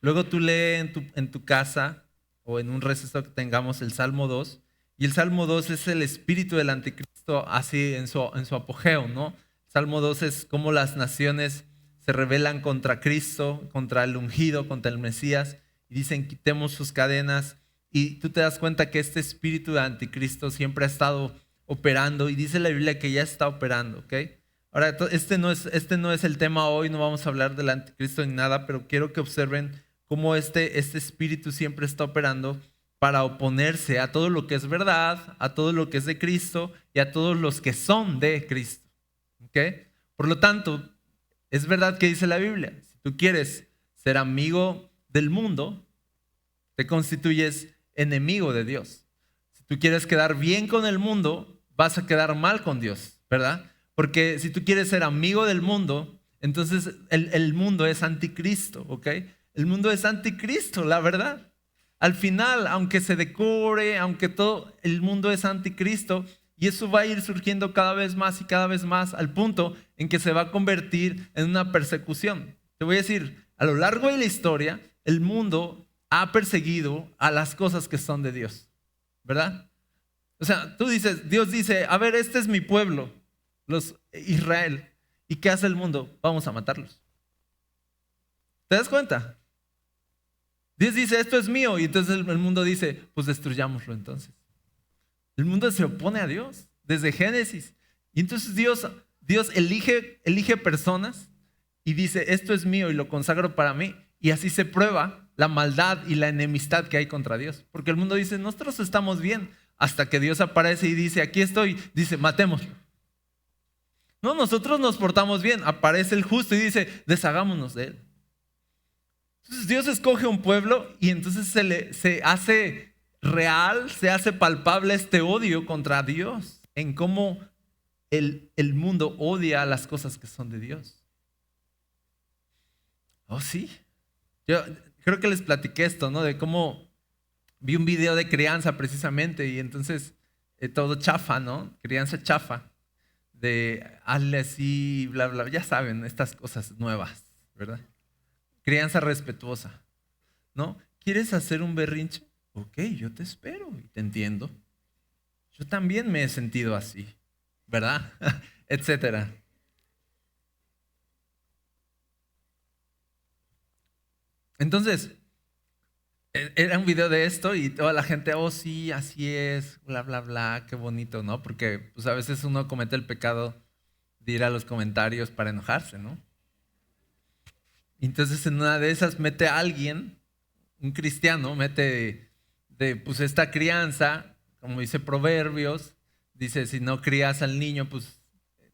Luego tú lee en tu casa o en un receso que tengamos el Salmo 2, y el Salmo 2 es el espíritu del anticristo así en su apogeo, ¿no? Salmo 2 es como las naciones se rebelan contra Cristo, contra el ungido, contra el Mesías, y dicen quitemos sus cadenas, y tú te das cuenta que este espíritu de anticristo siempre ha estado operando, y dice la Biblia que ya está operando, ¿ok? Ahora, este no es el tema hoy, no vamos a hablar del anticristo ni nada, pero quiero que observen cómo este espíritu siempre está operando para oponerse a todo lo que es verdad, a todo lo que es de Cristo y a todos los que son de Cristo. ¿Okay? Por lo tanto, es verdad que dice la Biblia, si tú quieres ser amigo del mundo, te constituyes enemigo de Dios. Si tú quieres quedar bien con el mundo, vas a quedar mal con Dios, ¿verdad? Porque si tú quieres ser amigo del mundo, entonces el mundo es anticristo, ¿ok? El mundo es anticristo, la verdad. Al final, aunque se decore, aunque todo, el mundo es anticristo y eso va a ir surgiendo cada vez más y cada vez más al punto en que se va a convertir en una persecución. Te voy a decir, a lo largo de la historia, el mundo ha perseguido a las cosas que son de Dios, ¿verdad? O sea, Dios dice, a ver, este es mi pueblo, Israel. ¿Y qué hace el mundo? Vamos a matarlos. ¿Te das cuenta? Dios dice, esto es mío. Y entonces el mundo dice, pues destruyámoslo entonces. El mundo se opone a Dios desde Génesis. Y entonces Dios elige personas y dice, esto es mío y lo consagro para mí. Y así se prueba la maldad y la enemistad que hay contra Dios. Porque el mundo dice, nosotros estamos bien, hasta que Dios aparece y dice, aquí estoy, dice, matémoslo. No, nosotros nos portamos bien, aparece el justo y dice, deshagámonos de él. Entonces Dios escoge un pueblo y entonces se hace real, se hace palpable este odio contra Dios, en cómo el mundo odia las cosas que son de Dios. Oh, sí. Yo creo que les platiqué esto, ¿no? De cómo vi un video de crianza precisamente y entonces todo chafa, ¿no? Crianza chafa. De hazle así, bla, bla, ya saben, estas cosas nuevas, ¿verdad? Crianza respetuosa, ¿no? ¿Quieres hacer un berrinche? Ok, yo te espero y te entiendo. Yo también me he sentido así, ¿verdad? Etcétera. Entonces, era un video de esto y toda la gente, oh sí, así es, bla, bla, bla, qué bonito, ¿no? Porque pues, a veces uno comete el pecado de ir a los comentarios para enojarse, ¿no? Y entonces en una de esas mete a alguien, un cristiano, mete pues esta crianza, como dice Proverbios, dice, si no crías al niño, pues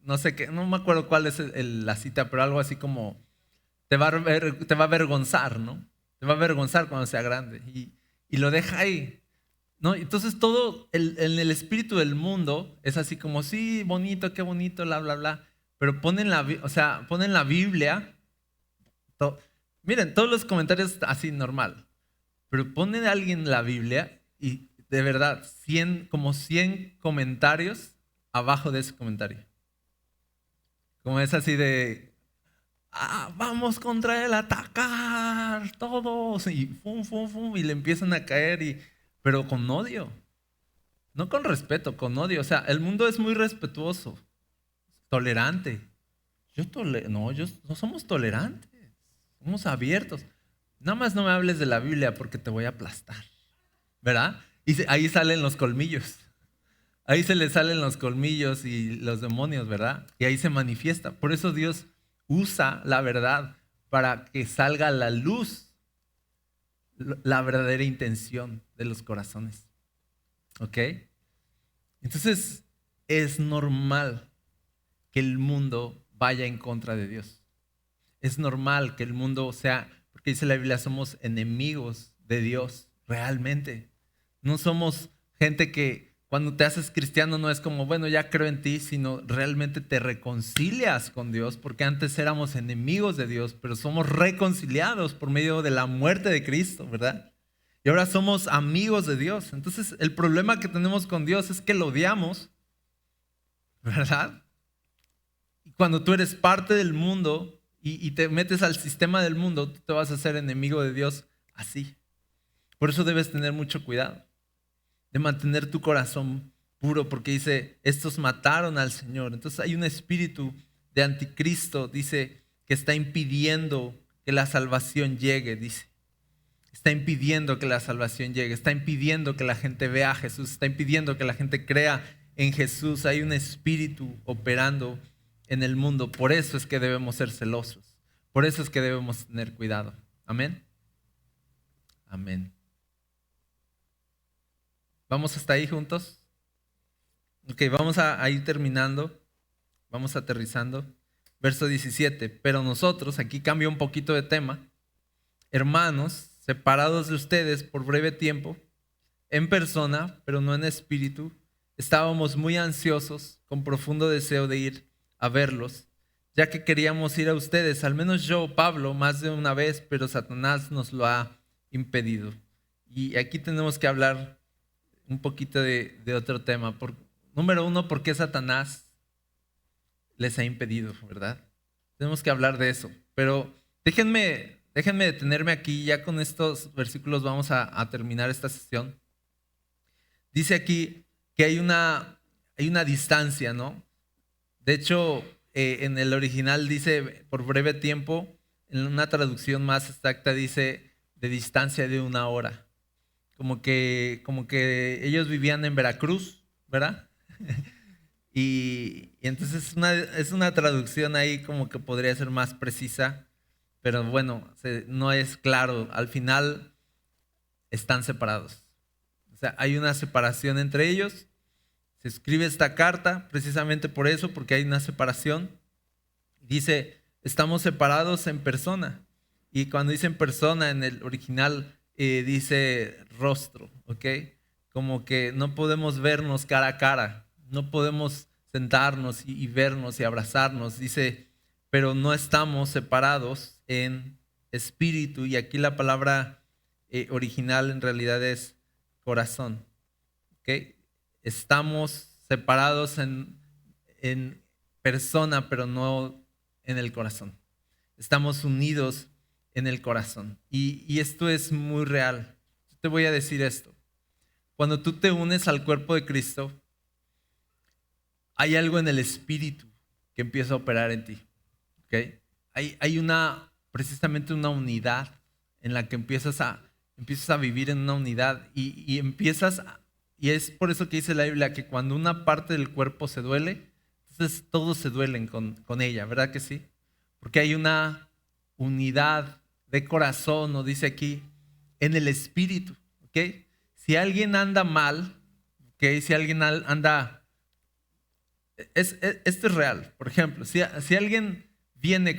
no sé qué, no me acuerdo cuál es la cita, pero algo así como, te va a avergonzar, ¿no? Te va a avergonzar cuando sea grande. Y lo deja ahí, ¿no? Entonces todo en el espíritu del mundo es así como, sí, bonito, qué bonito, bla, bla, bla. Pero ponen la Biblia, miren, todos los comentarios así normal. Pero ponen a alguien la Biblia y de verdad, como 100 comentarios abajo de ese comentario. Como es así de, vamos contra él, atacar todos. Y fum, fum, fum, y le empiezan a caer, pero con odio. No con respeto, con odio. O sea, el mundo es muy respetuoso, tolerante. No somos tolerantes, somos abiertos. Nada más no me hables de la Biblia porque te voy a aplastar, ¿verdad? Y ahí salen los colmillos. Ahí se le salen los colmillos y los demonios, ¿verdad? Y ahí se manifiesta. Por eso Dios usa la verdad para que salga a la luz la verdadera intención de los corazones. ¿Ok? Entonces es normal que el mundo vaya en contra de Dios. Es normal que el mundo sea, porque dice la Biblia, somos enemigos de Dios, realmente. No somos gente que cuando te haces cristiano no es como, bueno, ya creo en ti, sino realmente te reconcilias con Dios, porque antes éramos enemigos de Dios, pero somos reconciliados por medio de la muerte de Cristo, ¿verdad? Y ahora somos amigos de Dios. Entonces, el problema que tenemos con Dios es que lo odiamos, ¿verdad? Y cuando tú eres parte del mundo y te metes al sistema del mundo, tú te vas a hacer enemigo de Dios así. Por eso debes tener mucho cuidado de mantener tu corazón puro, porque dice, estos mataron al Señor. Entonces hay un espíritu de anticristo, dice, que está impidiendo que la salvación llegue, dice. Está impidiendo que la salvación llegue, está impidiendo que la gente vea a Jesús, está impidiendo que la gente crea en Jesús. Hay un espíritu operando en el mundo. Por eso es que debemos ser celosos. Por eso es que debemos tener cuidado. Amén. Amén. ¿Vamos hasta ahí juntos? Ok, vamos a ir terminando. Vamos aterrizando. Verso 17. Pero nosotros, aquí cambia un poquito de tema. Hermanos, separados de ustedes por breve tiempo, en persona, pero no en espíritu, estábamos muy ansiosos, con profundo deseo de ir a verlos, ya que queríamos ir a ustedes, al menos yo, Pablo, más de una vez, pero Satanás nos lo ha impedido. Y aquí tenemos que hablar un poquito de otro tema. Número uno, ¿por qué Satanás les ha impedido, verdad? Tenemos que hablar de eso, pero déjenme detenerme aquí, ya con estos versículos vamos a terminar esta sesión. Dice aquí que hay una distancia, ¿no? De hecho, en el original dice por breve tiempo, en una traducción más exacta dice de distancia de 1 hora. Como que ellos vivían en Veracruz, ¿verdad? Y entonces es una traducción ahí como que podría ser más precisa. pero bueno, no es claro. Al final están separados. O sea, hay una separación entre ellos. Se escribe esta carta precisamente por eso, porque hay una separación. Dice, estamos separados en persona. Y cuando dice en persona, en el original dice rostro, ¿ok? Como que no podemos vernos cara a cara, no podemos sentarnos y vernos y abrazarnos. Dice, pero no estamos separados en espíritu. Y aquí la palabra original en realidad es corazón, ¿ok? Estamos separados en persona, pero no en el corazón. Estamos unidos en el corazón. Y esto es muy real. Yo te voy a decir esto. Cuando tú te unes al cuerpo de Cristo, hay algo en el espíritu que empieza a operar en ti. ¿Okay? Hay precisamente una unidad en la que empiezas a vivir en una unidad y y es por eso que dice la Biblia que cuando una parte del cuerpo se duele, entonces todos se duelen con ella, ¿verdad que sí? Porque hay una unidad de corazón, nos dice aquí, en el espíritu, ¿ok? Si alguien anda mal, ¿ok? Si alguien anda, esto es real, por ejemplo, si alguien viene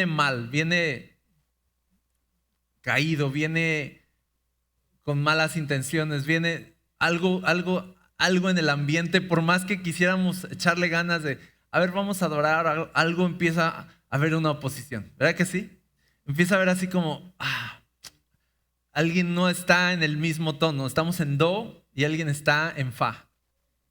mal, viene caído, viene con malas intenciones, viene algo en el ambiente, por más que quisiéramos echarle ganas de, a ver, vamos a adorar, algo empieza a haber una oposición, ¿verdad que sí? Empieza a ver así como, alguien no está en el mismo tono, estamos en do y alguien está en fa,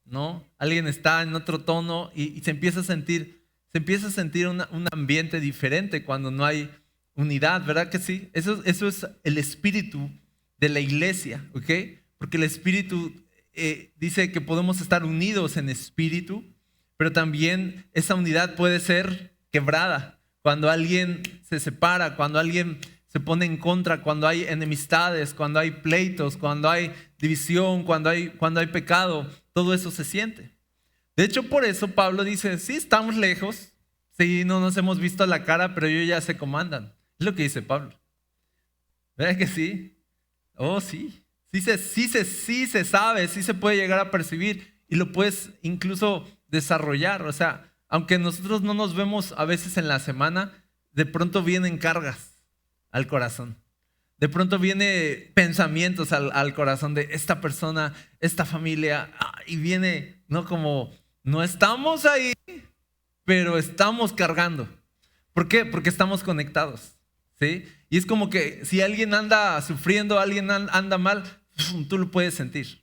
¿no? Alguien está en otro tono y se empieza a sentir un ambiente diferente cuando no hay unidad, ¿verdad que sí? Eso es el espíritu de la iglesia, ¿ok? Porque el espíritu dice que podemos estar unidos en espíritu, pero también esa unidad puede ser quebrada cuando alguien se separa, cuando alguien se pone en contra, cuando hay enemistades, cuando hay pleitos, cuando hay división, cuando hay pecado, todo eso se siente. De hecho, por eso Pablo dice, sí, estamos lejos, sí, no nos hemos visto a la cara, pero yo ya sé cómo andan. Es lo que dice Pablo. ¿Verdad que sí? Oh, sí. Sí se sabe, sí se puede llegar a percibir y lo puedes incluso desarrollar. O sea, aunque nosotros no nos vemos a veces en la semana, de pronto vienen cargas al corazón. De pronto vienen pensamientos al corazón de esta persona, esta familia, y viene, ¿no? Como, no estamos ahí, pero estamos cargando. ¿Por qué? Porque estamos conectados, ¿sí? Y es como que si alguien anda sufriendo, alguien anda mal, tú lo puedes sentir.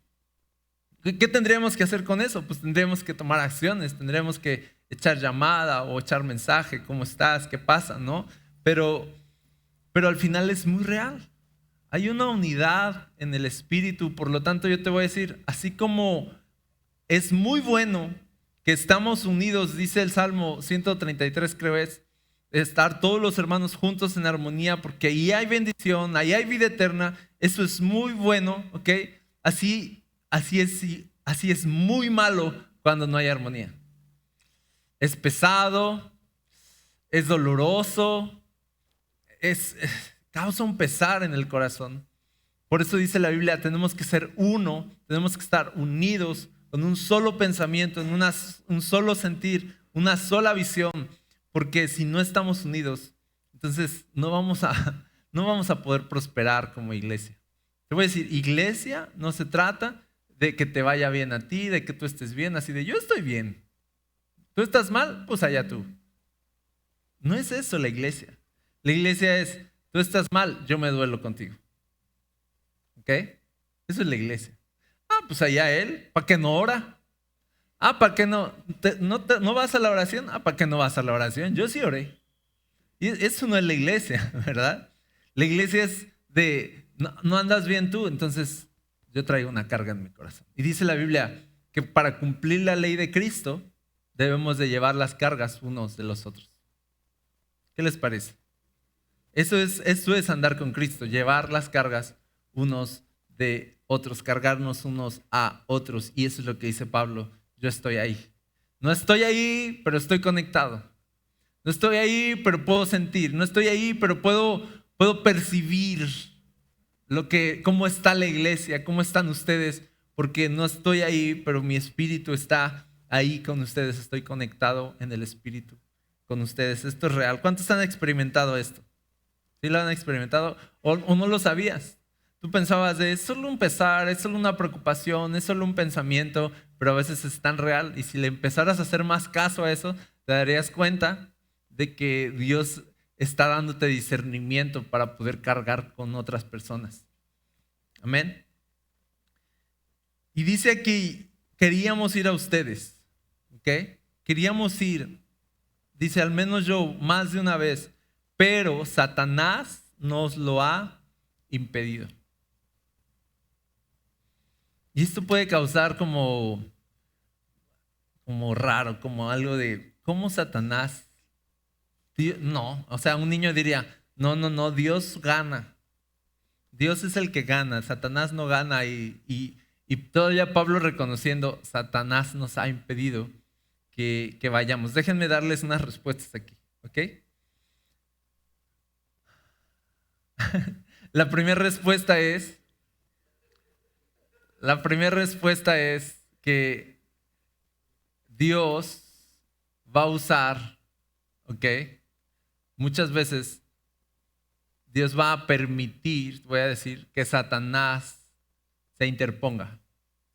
¿Qué tendríamos que hacer con eso? Pues tendríamos que tomar acciones, tendríamos que echar llamada o echar mensaje, ¿cómo estás? ¿Qué pasa? ¿No? Pero al final es muy real. Hay una unidad en el espíritu, por lo tanto yo te voy a decir, así como es muy bueno que estamos unidos, dice el Salmo 133, creo es, estar todos los hermanos juntos en armonía, porque ahí hay bendición, ahí hay vida eterna, eso es muy bueno, ¿ok? Así es muy malo cuando no hay armonía. Es pesado, es doloroso, causa un pesar en el corazón. Por eso dice la Biblia, tenemos que ser uno, tenemos que estar unidos con un solo pensamiento, en un solo sentir, una sola visión, porque si no estamos unidos, entonces no vamos a poder prosperar como iglesia. Te voy a decir, iglesia no se trata de que te vaya bien a ti, de que tú estés bien, así de yo estoy bien. ¿Tú estás mal? Pues allá tú. No es eso la iglesia. La iglesia es, tú estás mal, yo me duelo contigo. ¿Ok? Eso es la iglesia. Pues allá él, ¿para qué no ora? ¿Para qué no vas a la oración? ¿Para qué no vas a la oración? Yo sí oré. Y eso no es la iglesia, ¿verdad? La iglesia es de, no andas bien tú, entonces yo traigo una carga en mi corazón. Y dice la Biblia que para cumplir la ley de Cristo debemos de llevar las cargas unos de los otros. ¿Qué les parece? Eso es andar con Cristo, llevar las cargas unos de otros, cargarnos unos a otros. Y eso es lo que dice Pablo, yo estoy ahí. No estoy ahí, pero estoy conectado. No estoy ahí, pero puedo sentir. No estoy ahí, pero puedo percibir cómo está la iglesia, cómo están ustedes, porque no estoy ahí, pero mi espíritu está ahí con ustedes. Estoy conectado en el espíritu con ustedes. Esto es real. ¿Cuántos han experimentado esto? ¿Sí lo han experimentado? ¿O no lo sabías? Tú pensabas es solo un pesar, es solo una preocupación, es solo un pensamiento, pero a veces es tan real. Y si le empezaras a hacer más caso a eso, te darías cuenta de que Dios está dándote discernimiento para poder cargar con otras personas. Amén. Y dice aquí, queríamos ir a ustedes, ¿ok? Queríamos ir, dice al menos yo más de una vez, pero Satanás nos lo ha impedido. Y esto puede causar como raro, como algo de, ¿cómo Satanás? No, o sea, un niño diría, no, Dios gana. Dios es el que gana, Satanás no gana. Y todavía Pablo reconociendo, Satanás nos ha impedido que vayamos. Déjenme darles unas respuestas aquí, ¿ok? La primera respuesta es que Dios va a usar, ¿ok? Muchas veces Dios va a permitir, voy a decir, que Satanás se interponga.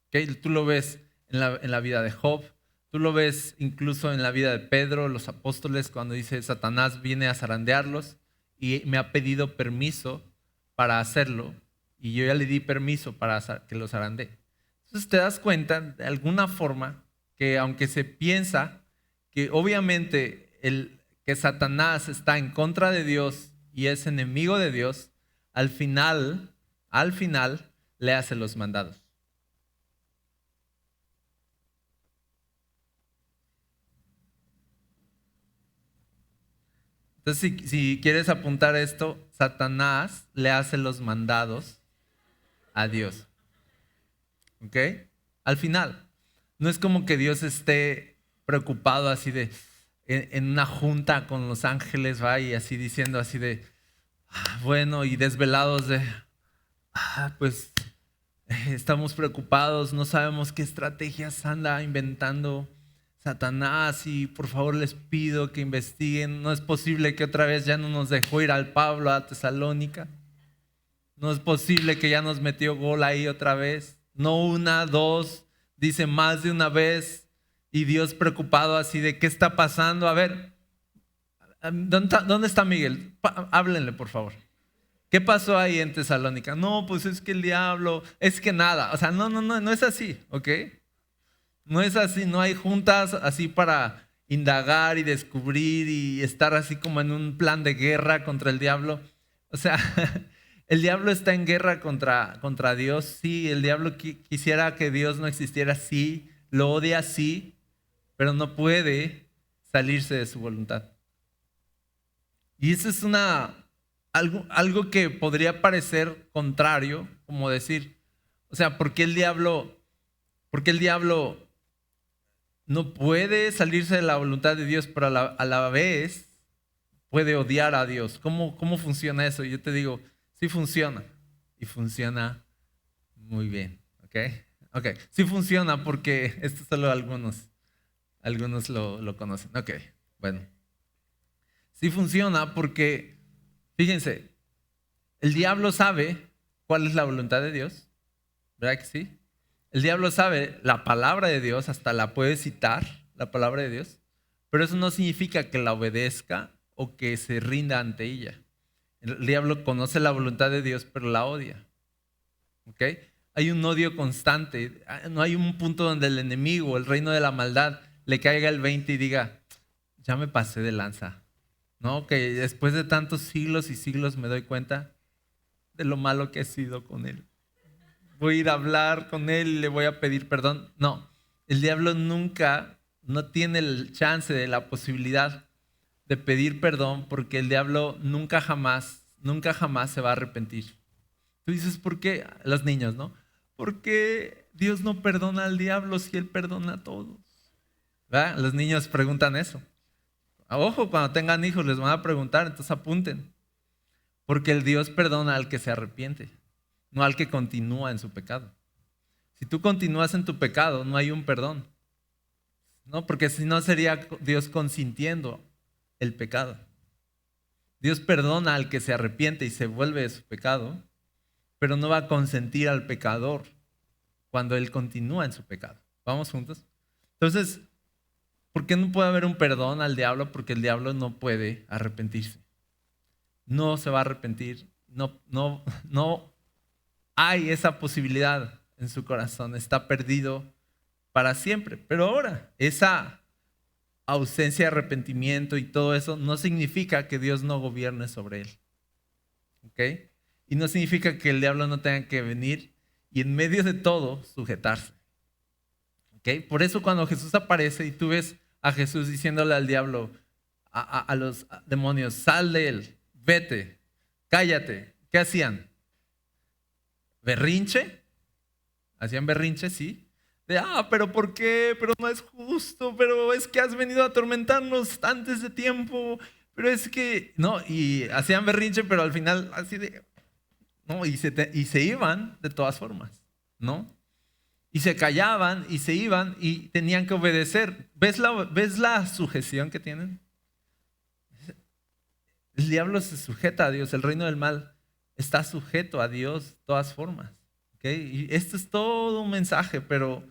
¿Okay? Tú lo ves en la vida de Job, tú lo ves incluso en la vida de Pedro, los apóstoles, cuando dice Satanás viene a zarandearlos y me ha pedido permiso para hacerlo y yo ya le di permiso para que los zarandee. Entonces te das cuenta de alguna forma que aunque se piensa que obviamente que Satanás está en contra de Dios y es enemigo de Dios, al final le hace los mandados. Entonces, si quieres apuntar esto, Satanás le hace los mandados a Dios. ¿Ok? Al final. No es como que Dios esté preocupado así de, en una junta con los ángeles, va, y así diciendo así de, bueno, y desvelados de, pues estamos preocupados, no sabemos qué estrategias anda inventando Satanás y por favor les pido que investiguen. No es posible que otra vez ya no nos dejó ir al Pablo a Tesalónica. No es posible que ya nos metió gol ahí otra vez. No una, dos, dice más de una vez. Y Dios preocupado así de qué está pasando. A ver, ¿dónde está Miguel? Háblenle por favor. ¿Qué pasó ahí en Tesalónica? No, pues es que el diablo, es que nada. O sea, no es así, ¿ok? No es así, no hay juntas así para indagar y descubrir y estar así como en un plan de guerra contra el diablo. O sea, el diablo está en guerra contra Dios, sí, el diablo quisiera que Dios no existiera, sí, lo odia, sí, pero no puede salirse de su voluntad. Y eso es algo que podría parecer contrario, como decir, o sea, ¿por qué el diablo no puede salirse de la voluntad de Dios, pero a la vez puede odiar a Dios? ¿Cómo funciona eso? Yo te digo, sí funciona. Y funciona muy bien. ¿Ok? Sí funciona porque esto solo algunos lo conocen. Ok, bueno. Sí funciona porque, fíjense, el diablo sabe cuál es la voluntad de Dios. ¿Verdad que sí? El diablo sabe la palabra de Dios, hasta la puede citar, la palabra de Dios, pero eso no significa que la obedezca o que se rinda ante ella. El diablo conoce la voluntad de Dios, pero la odia. ¿Ok? Hay un odio constante. No hay un punto donde el enemigo, el reino de la maldad, le caiga el 20 y diga, ya me pasé de lanza. ¿No? Que después de tantos siglos y siglos me doy cuenta de lo malo que he sido con él. Voy a ir a hablar con él y le voy a pedir perdón. No, el diablo nunca, no tiene el chance de la posibilidad de pedir perdón porque el diablo nunca jamás se va a arrepentir. Tú dices, ¿por qué? Los niños, ¿no? ¿Por qué Dios no perdona al diablo si él perdona a todos? ¿Verdad? Los niños preguntan eso. Ojo, cuando tengan hijos les van a preguntar, entonces apunten. Porque el Dios perdona al que se arrepiente, no al que continúa en su pecado. Si tú continúas en tu pecado, no hay un perdón. No, porque si no sería Dios consintiendo el pecado. Dios perdona al que se arrepiente y se vuelve de su pecado, pero no va a consentir al pecador cuando él continúa en su pecado. ¿Vamos juntos? Entonces, ¿por qué no puede haber un perdón al diablo? Porque el diablo no puede arrepentirse. No se va a arrepentir. No hay esa posibilidad en su corazón. Está perdido para siempre. Pero ahora, esa ausencia de arrepentimiento y todo eso no significa que Dios no gobierne sobre él. ¿Ok? Y no significa que el diablo no tenga que venir y en medio de todo sujetarse. ¿Ok? Por eso cuando Jesús aparece y tú ves a Jesús diciéndole al diablo, a los demonios, sal de él, vete, cállate. ¿Qué hacían? ¿Berrinche? ¿Hacían berrinche? Sí. Pero ¿por qué? Pero no es justo, pero es que has venido a atormentarnos antes de tiempo, pero es que, no, y hacían berrinche, pero al final así de, no, y se iban de todas formas, ¿no? Y se callaban y se iban y tenían que obedecer. ¿Ves la sujeción que tienen? El diablo se sujeta a Dios, el reino del mal está sujeto a Dios de todas formas. ¿Okay? Y esto es todo un mensaje, pero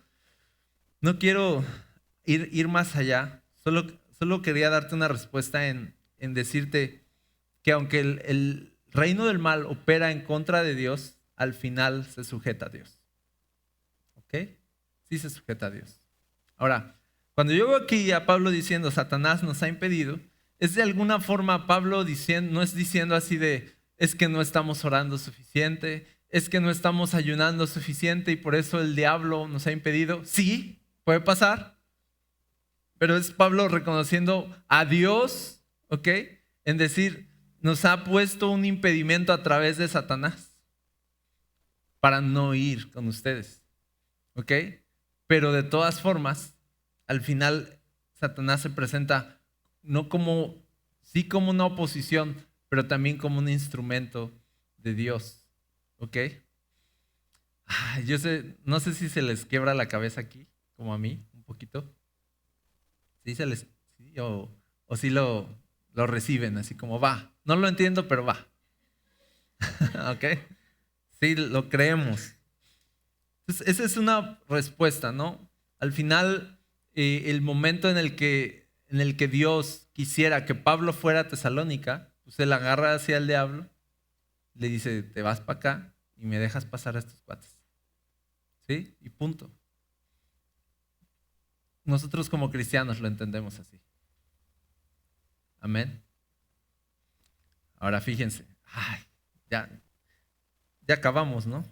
no quiero ir más allá. Solo quería darte una respuesta en decirte que aunque el reino del mal opera en contra de Dios, al final se sujeta a Dios. ¿Ok? Sí se sujeta a Dios. Ahora, cuando yo veo aquí a Pablo diciendo Satanás nos ha impedido, es de alguna forma Pablo diciendo, no es diciendo así de, es que no estamos orando suficiente, es que no estamos ayunando suficiente y por eso el diablo nos ha impedido. Sí, puede pasar, pero es Pablo reconociendo a Dios, ¿ok? En decir, nos ha puesto un impedimento a través de Satanás para no ir con ustedes, ¿ok? Pero de todas formas, al final Satanás se presenta no como, sí como una oposición, pero también como un instrumento de Dios, ¿ok? Yo no sé si se les quiebra la cabeza aquí, como a mí, un poquito. Sí, sí, o sí lo reciben, así como va. No lo entiendo, pero va. ¿Ok? Sí, lo creemos. Entonces, esa es una respuesta, ¿no? Al final, el momento en el que Dios quisiera que Pablo fuera a Tesalónica, pues él agarra hacia el diablo, le dice, te vas para acá y me dejas pasar a estos cuates. ¿Sí? Y punto. Nosotros como cristianos lo entendemos así. Amén. Ahora fíjense, ya acabamos, ¿no?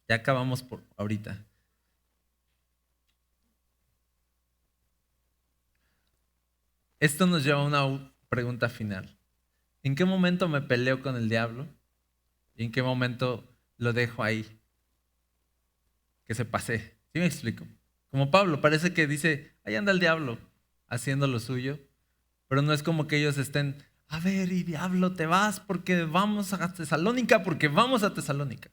Ya acabamos por ahorita. Esto nos lleva a una pregunta final. ¿En qué momento me peleo con el diablo? ¿Y en qué momento lo dejo ahí? Que se pase. ¿Sí me explico? Como Pablo, parece que dice, ahí anda el diablo haciendo lo suyo, pero no es como que ellos estén, a ver, y diablo, te vas porque vamos a Tesalónica, porque vamos a Tesalónica,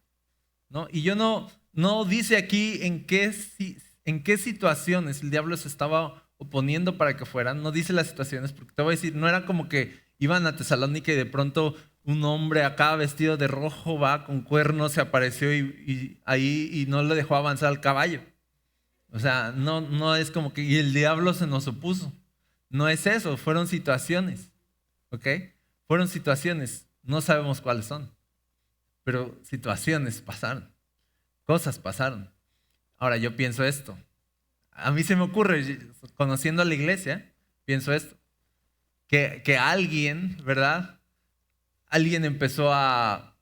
¿no? Y yo no dice aquí en qué situaciones el diablo se estaba oponiendo para que fueran, no dice las situaciones, porque te voy a decir, no era como que iban a Tesalónica y de pronto un hombre acá vestido de rojo va con cuernos, se apareció y ahí y no le dejó avanzar al caballo. O sea, no es como que y el diablo se nos opuso. No es eso, fueron situaciones, ¿ok? Fueron situaciones, no sabemos cuáles son, pero situaciones pasaron, cosas pasaron. Ahora yo pienso esto, a mí se me ocurre, conociendo a la iglesia, pienso esto, que alguien, ¿verdad? Alguien empezó a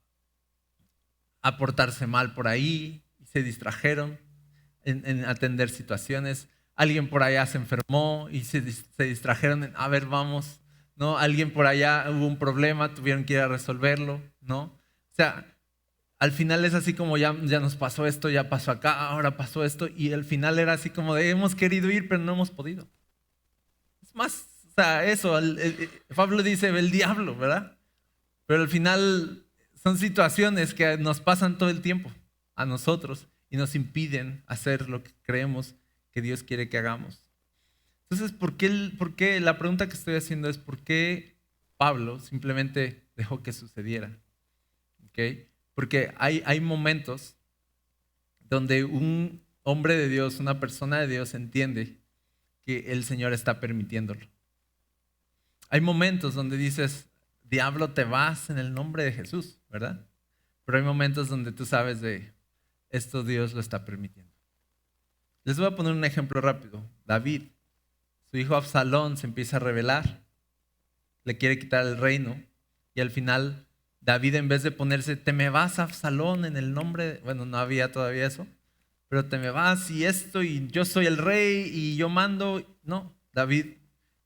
portarse mal por ahí, y se distrajeron en atender situaciones. Alguien por allá se enfermó y se distrajeron en, a ver, vamos, ¿no? Alguien por allá hubo un problema, tuvieron que ir a resolverlo, ¿no? O sea, al final es así como ya nos pasó esto, ya pasó acá, ahora pasó esto, y al final era así como de hemos querido ir, pero no hemos podido. Es más, sea, eso, Pablo dice el diablo, ¿verdad? Pero al final son situaciones que nos pasan todo el tiempo a nosotros y nos impiden hacer lo que creemos que Dios quiere que hagamos. Entonces, ¿por qué? La pregunta que estoy haciendo es ¿por qué Pablo simplemente dejó que sucediera? ¿Okay? Porque hay momentos donde un hombre de Dios, una persona de Dios entiende que el Señor está permitiéndolo. Hay momentos donde dices, diablo, te vas en el nombre de Jesús, ¿verdad? Pero hay momentos donde tú sabes de esto Dios lo está permitiendo. Les voy a poner un ejemplo rápido. David, su hijo Absalón se empieza a rebelar, le quiere quitar el reino y al final David, en vez de ponerse, te me vas, Absalón, en el nombre de... Bueno, no había todavía eso, pero te me vas y esto y yo soy el rey y yo mando. No, David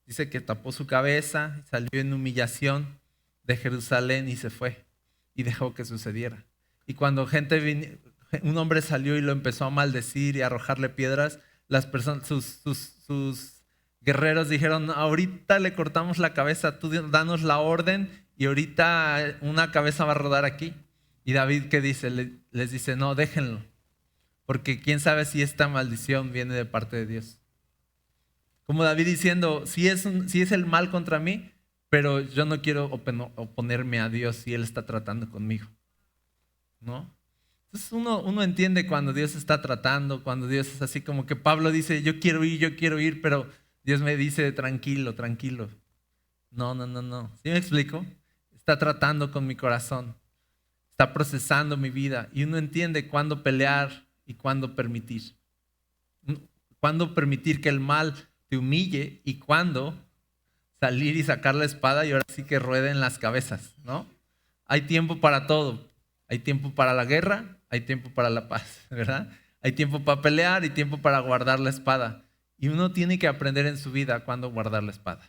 dice que tapó su cabeza, salió en humillación de Jerusalén y se fue y dejó que sucediera. Y cuando un hombre salió y lo empezó a maldecir y a arrojarle piedras, las personas, sus guerreros dijeron, ahorita le cortamos la cabeza, tú danos la orden y ahorita una cabeza va a rodar aquí. Y David, ¿qué dice? Les dice, no, déjenlo, porque quién sabe si esta maldición viene de parte de Dios. Como David diciendo, sí es el mal contra mí, pero yo no quiero oponerme a Dios si Él está tratando conmigo, ¿no? Entonces uno entiende cuando Dios está tratando, cuando Dios es así como que Pablo dice, yo quiero ir, pero Dios me dice, tranquilo, tranquilo. No. ¿Sí me explico? Está tratando con mi corazón, está procesando mi vida y uno entiende cuándo pelear y cuándo permitir. Cuándo permitir que el mal te humille y cuándo salir y sacar la espada y ahora sí que rueden las cabezas, ¿no? Hay tiempo para todo. Hay tiempo para la guerra, hay tiempo para la paz, ¿verdad? Hay tiempo para pelear y tiempo para guardar la espada. Y uno tiene que aprender en su vida cuándo guardar la espada.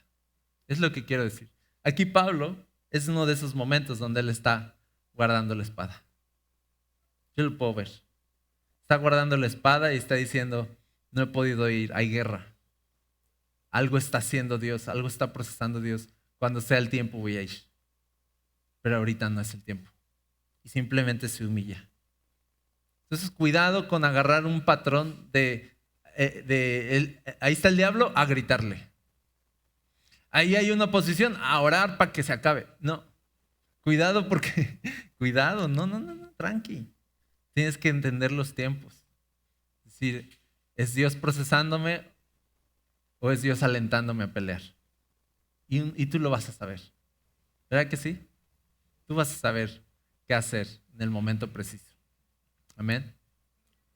Es lo que quiero decir. Aquí Pablo es uno de esos momentos donde él está guardando la espada. Yo lo puedo ver. Está guardando la espada y está diciendo, no he podido ir, hay guerra. Algo está haciendo Dios, algo está procesando Dios. Cuando sea el tiempo voy a ir. Pero ahorita no es el tiempo. Y simplemente se humilla. Entonces, cuidado con agarrar un patrón ahí está el diablo, a gritarle. Ahí hay una oposición, a orar para que se acabe. No, cuidado porque, cuidado, no, tranqui. Tienes que entender los tiempos. Es decir, ¿es Dios procesándome o es Dios alentándome a pelear? Y tú lo vas a saber. ¿Verdad que sí? Tú vas a saber qué hacer en el momento preciso. Amén.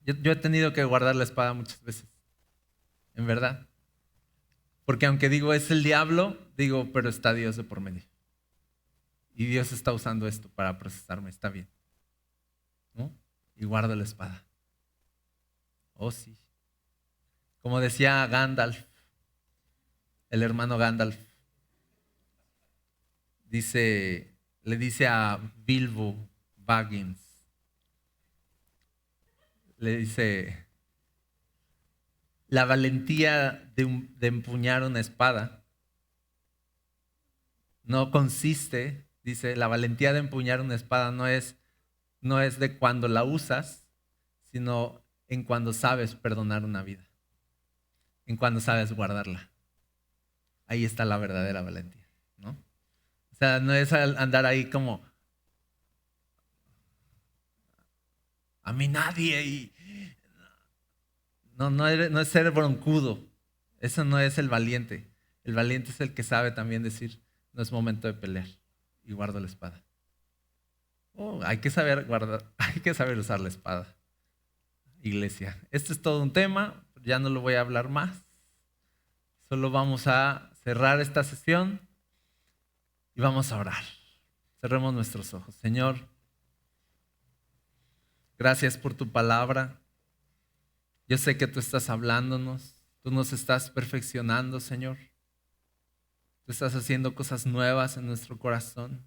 Yo he tenido que guardar la espada muchas veces, en verdad. Porque aunque digo es el diablo, digo, pero está Dios de por medio. Y Dios está usando esto para procesarme, está bien, ¿no? Y guardo la espada. Oh, sí. Como decía Gandalf, el hermano Gandalf, le dice a Bilbo Baggins, le dice, la valentía de empuñar una espada no consiste, dice, la valentía de empuñar una espada no es de cuando la usas, sino en cuando sabes perdonar una vida, en cuando sabes guardarla. Ahí está la verdadera valentía, ¿no? O sea, no es andar ahí como a mí nadie y no es ser broncudo. Eso no es el valiente. El valiente es el que sabe también decir, no es momento de pelear y guardo la espada. Oh, hay que saber guardar, hay que saber usar la espada. Iglesia, este es todo un tema, ya no lo voy a hablar más. Solo vamos a cerrar esta sesión y vamos a orar. Cerremos nuestros ojos. Señor, gracias por tu palabra. Yo sé que tú estás hablándonos, tú nos estás perfeccionando, Señor. Tú estás haciendo cosas nuevas en nuestro corazón.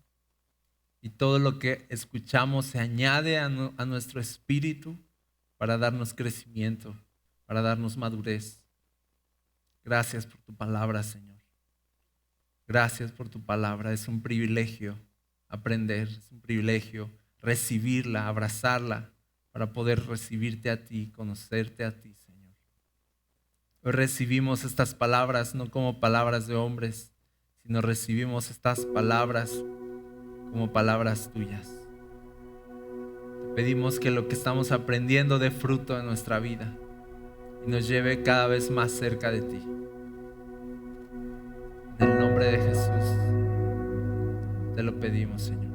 Y todo lo que escuchamos se añade a nuestro espíritu para darnos crecimiento, para darnos madurez. Gracias por tu palabra, Señor. Gracias por tu palabra. Es un privilegio aprender, es un privilegio recibirla, abrazarla, para poder recibirte a ti, conocerte a ti, Señor. Hoy recibimos estas palabras no como palabras de hombres, sino recibimos estas palabras como palabras tuyas. Te pedimos que lo que estamos aprendiendo dé fruto en nuestra vida y nos lleve cada vez más cerca de ti. En el nombre de Jesús te lo pedimos, Señor.